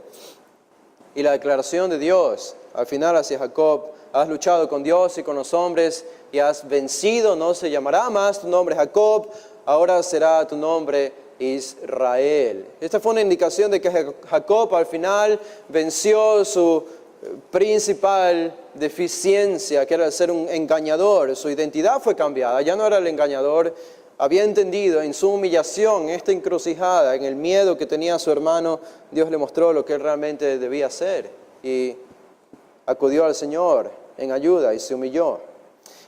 Y la declaración de Dios al final hacia Jacob: has luchado con Dios y con los hombres y has vencido, no se llamará más tu nombre Jacob, ahora será tu nombre Israel. Esta fue una indicación de que Jacob al final venció su principal deficiencia, que era el ser un engañador. Su identidad fue cambiada, ya no era el engañador. Había entendido en su humillación, en esta encrucijada, en el miedo que tenía su hermano, Dios le mostró lo que él realmente debía hacer. Y acudió al Señor en ayuda y se humilló.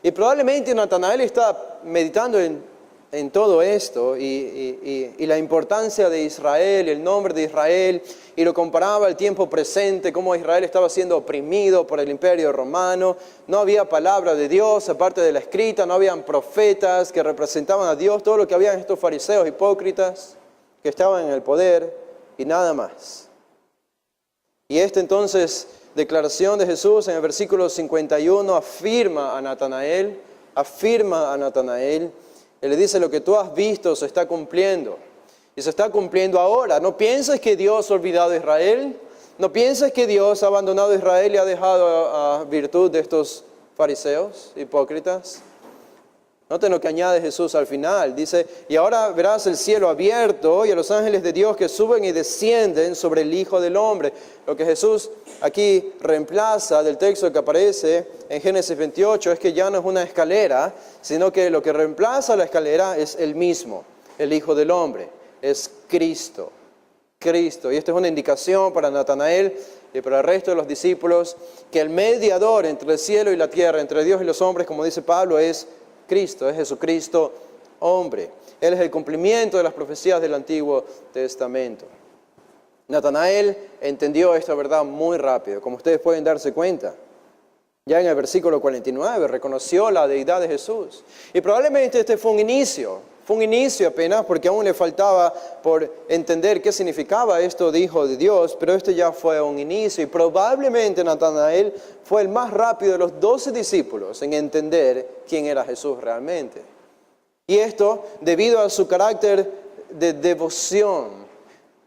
Y probablemente Natanael está meditando en todo esto y la importancia de Israel, el nombre de Israel, y lo comparaba al tiempo presente, cómo Israel estaba siendo oprimido por el imperio romano. No había palabra de Dios aparte de la escrita, no habían profetas que representaban a Dios, todo lo que habían estos fariseos hipócritas que estaban en el poder y nada más. Y esta entonces declaración de Jesús en el versículo 51 afirma a Natanael, Él le dice: lo que tú has visto se está cumpliendo. Y se está cumpliendo ahora. No pienses que Dios ha olvidado a Israel. No pienses que Dios ha abandonado a Israel y ha dejado a virtud de estos fariseos hipócritas. Noten lo que añade Jesús al final. Dice, y ahora verás el cielo abierto y a los ángeles de Dios que suben y descienden sobre el Hijo del Hombre. Lo que Jesús aquí reemplaza del texto que aparece en Génesis 28 es que ya no es una escalera, sino que lo que reemplaza la escalera es el mismo, el Hijo del Hombre. Es Cristo. Cristo. Y esta es una indicación para Natanael y para el resto de los discípulos que el mediador entre el cielo y la tierra, entre Dios y los hombres, como dice Pablo, es Cristo, es Jesucristo hombre. Él es el cumplimiento de las profecías del Antiguo Testamento. Natanael entendió esta verdad muy rápido, como ustedes pueden darse cuenta. Ya en el versículo 49 reconoció la deidad de Jesús. Y probablemente este fue un inicio apenas porque aún le faltaba por entender qué significaba esto de Hijo de Dios, pero este ya fue un inicio y probablemente Natanael fue el más rápido de los 12 discípulos en entender quién era Jesús realmente. Y esto debido a su carácter de devoción,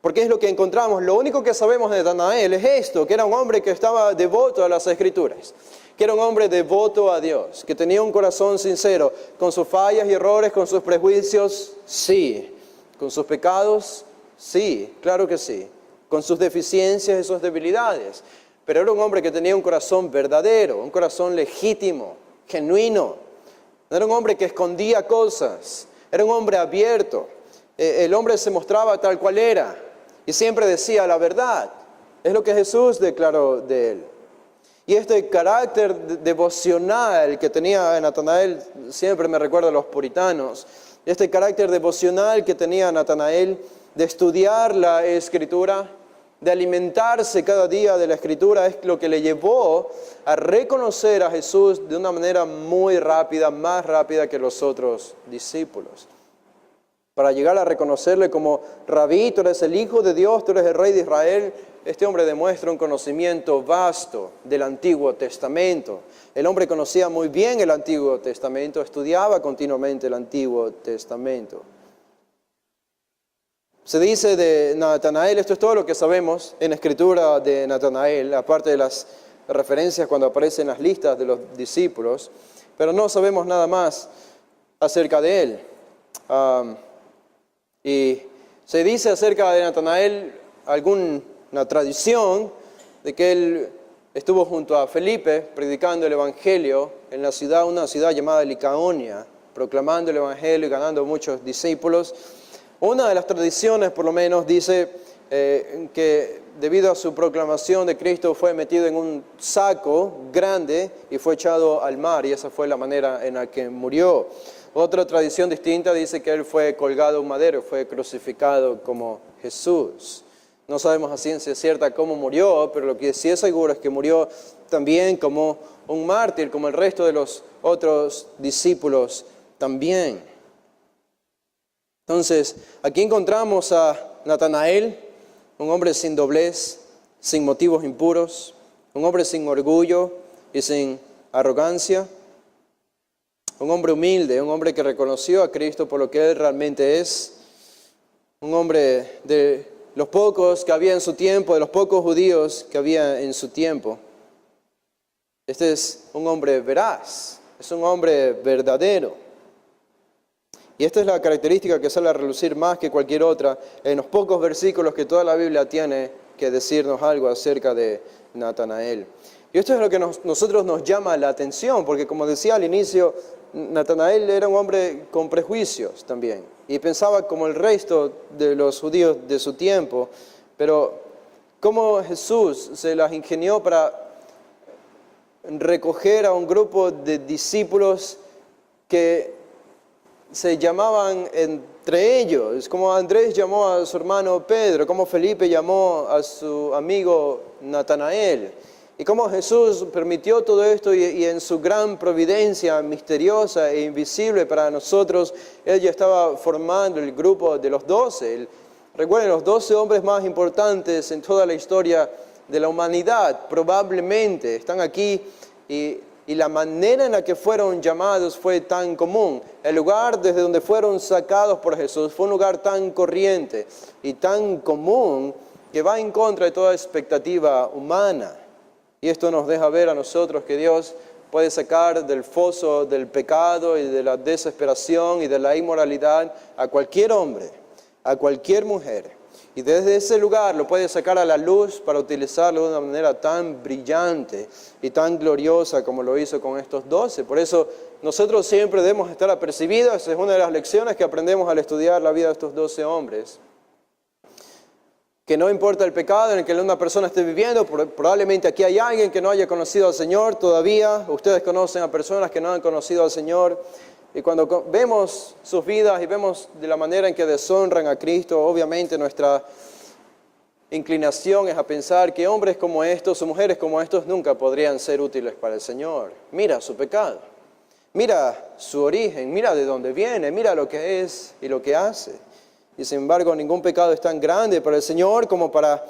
porque es lo que encontramos. Lo único que sabemos de Natanael es esto, que era un hombre que estaba devoto a las Escrituras, que era un hombre devoto a Dios, que tenía un corazón sincero, con sus fallas y errores, con sus prejuicios, sí, con sus pecados, sí, claro que sí, con sus deficiencias y sus debilidades, pero era un hombre que tenía un corazón verdadero, un corazón legítimo, genuino. No era un hombre que escondía cosas, era un hombre abierto. El hombre se mostraba tal cual era y siempre decía la verdad. Es lo que Jesús declaró de él. Y este carácter devocional que tenía Natanael, siempre me recuerda a los puritanos, este carácter devocional que tenía Natanael de estudiar la Escritura, de alimentarse cada día de la Escritura, es lo que le llevó a reconocer a Jesús de una manera muy rápida, más rápida que los otros discípulos. Para llegar a reconocerle como Rabí, tú eres el Hijo de Dios, tú eres el Rey de Israel. Este hombre demuestra un conocimiento vasto del Antiguo Testamento. El hombre conocía muy bien el Antiguo Testamento, estudiaba continuamente el Antiguo Testamento. Se dice de Natanael, esto es todo lo que sabemos en la escritura de Natanael, aparte de las referencias cuando aparecen las listas de los discípulos, pero no sabemos nada más acerca de él. Y se dice acerca de Natanael alguna tradición de que él estuvo junto a Felipe predicando el Evangelio en una ciudad llamada Licaonia, proclamando el Evangelio y ganando muchos discípulos. Una de las tradiciones, por lo menos, dice que debido a su proclamación de Cristo fue metido en un saco grande y fue echado al mar, y esa fue la manera en la que murió. Otra tradición distinta dice que él fue colgado a un madero, fue crucificado como Jesús. No sabemos a ciencia cierta cómo murió, pero lo que sí es seguro es que murió también como un mártir, como el resto de los otros discípulos también. Entonces, aquí encontramos a Natanael, un hombre sin doblez, sin motivos impuros, un hombre sin orgullo y sin arrogancia, un hombre humilde, un hombre que reconoció a Cristo por lo que Él realmente es, un hombre de los pocos que había en su tiempo, de los pocos judíos que había en su tiempo. Este es un hombre veraz, es un hombre verdadero. Y esta es la característica que sale a relucir más que cualquier otra en los pocos versículos que toda la Biblia tiene que decirnos algo acerca de Natanael. Y esto es lo que nosotros nos llama la atención, porque como decía al inicio, Natanael era un hombre con prejuicios también, y pensaba como el resto de los judíos de su tiempo, pero cómo Jesús se las ingenió para recoger a un grupo de discípulos que se llamaban entre ellos, como Andrés llamó a su hermano Pedro, como Felipe llamó a su amigo Natanael. Y cómo Jesús permitió todo esto y en su gran providencia misteriosa e invisible para nosotros, Él ya estaba formando el grupo de los 12. Recuerden, los 12 hombres más importantes en toda la historia de la humanidad, probablemente, están aquí y y la manera en la que fueron llamados fue tan común. El lugar desde donde fueron sacados por Jesús fue un lugar tan corriente y tan común que va en contra de toda expectativa humana. Y esto nos deja ver a nosotros que Dios puede sacar del foso del pecado y de la desesperación y de la inmoralidad a cualquier hombre, a cualquier mujer. Y desde ese lugar lo puede sacar a la luz para utilizarlo de una manera tan brillante y tan gloriosa como lo hizo con estos 12. Por eso nosotros siempre debemos estar apercibidos. Esa es una de las lecciones que aprendemos al estudiar la vida de estos 12 hombres. Que no importa el pecado en el que una persona esté viviendo, probablemente aquí hay alguien que no haya conocido al Señor todavía. Ustedes conocen a personas que no han conocido al Señor. Y cuando vemos sus vidas y vemos de la manera en que deshonran a Cristo, obviamente nuestra inclinación es a pensar que hombres como estos o mujeres como estos nunca podrían ser útiles para el Señor. Mira su pecado, mira su origen, mira de dónde viene, mira lo que es y lo que hace. Y sin embargo, ningún pecado es tan grande para el Señor como para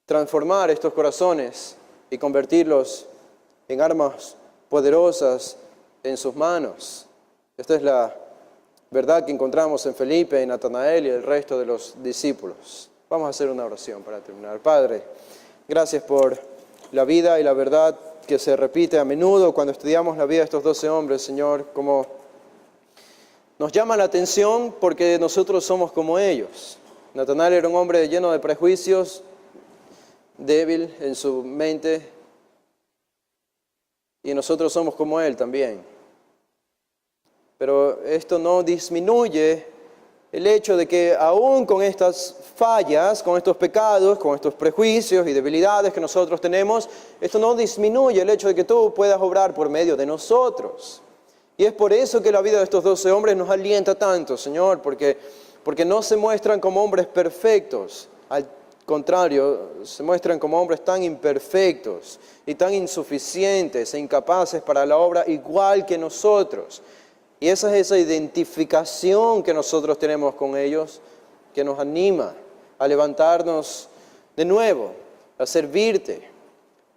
transformar estos corazones y convertirlos en armas poderosas en sus manos. Esta es la verdad que encontramos en Felipe, en Natanael y el resto de los discípulos. Vamos a hacer una oración para terminar. Padre, gracias por la vida y la verdad que se repite a menudo cuando estudiamos la vida de estos 12 hombres, Señor, como nos llama la atención porque nosotros somos como ellos. Natanael era un hombre lleno de prejuicios, débil en su mente, y nosotros somos como él también. Pero esto no disminuye el hecho de que aún con estas fallas, con estos pecados, con estos prejuicios y debilidades que nosotros tenemos, esto no disminuye el hecho de que tú puedas obrar por medio de nosotros. Y es por eso que la vida de estos 12 hombres nos alienta tanto, Señor, porque no se muestran como hombres perfectos. Al contrario, se muestran como hombres tan imperfectos y tan insuficientes e incapaces para la obra igual que nosotros. Y esa es esa identificación que nosotros tenemos con ellos, que nos anima a levantarnos de nuevo, a servirte,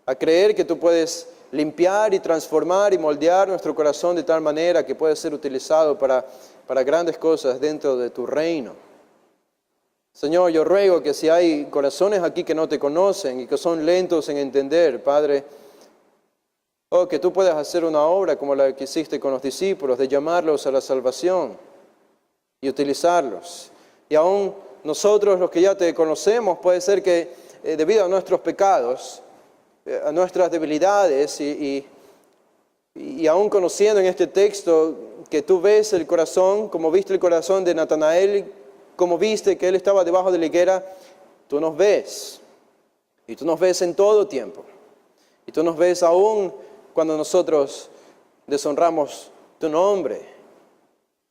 a creer que tú puedes limpiar y transformar y moldear nuestro corazón de tal manera que puede ser utilizado para grandes cosas dentro de tu reino. Señor, yo ruego que si hay corazones aquí que no te conocen y que son lentos en entender, Padre, que tú puedas hacer una obra como la que hiciste con los discípulos, de llamarlos a la salvación y utilizarlos. Y aún nosotros, los que ya te conocemos, puede ser que debido a nuestros pecados, a nuestras debilidades y aún conociendo en este texto que tú ves el corazón, como viste el corazón de Natanael, como viste que él estaba debajo de la higuera, tú nos ves. Y tú nos ves en todo tiempo. Y tú nos ves aún cuando nosotros deshonramos tu nombre.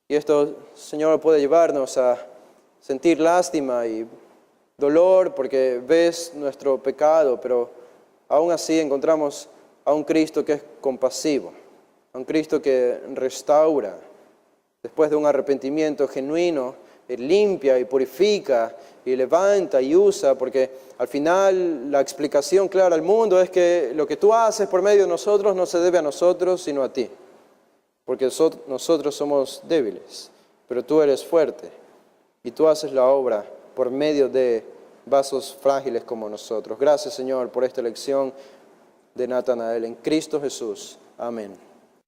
Y esto, Señor, puede llevarnos a sentir lástima y dolor porque ves nuestro pecado, pero aún así encontramos a un Cristo que es compasivo, a un Cristo que restaura después de un arrepentimiento genuino, limpia y purifica y levanta y usa, porque al final la explicación clara al mundo es que lo que tú haces por medio de nosotros no se debe a nosotros, sino a ti. Porque nosotros somos débiles, pero tú eres fuerte y tú haces la obra por medio de vasos frágiles como nosotros. Gracias, Señor, por esta lección de Natanael en Cristo Jesús. Amén.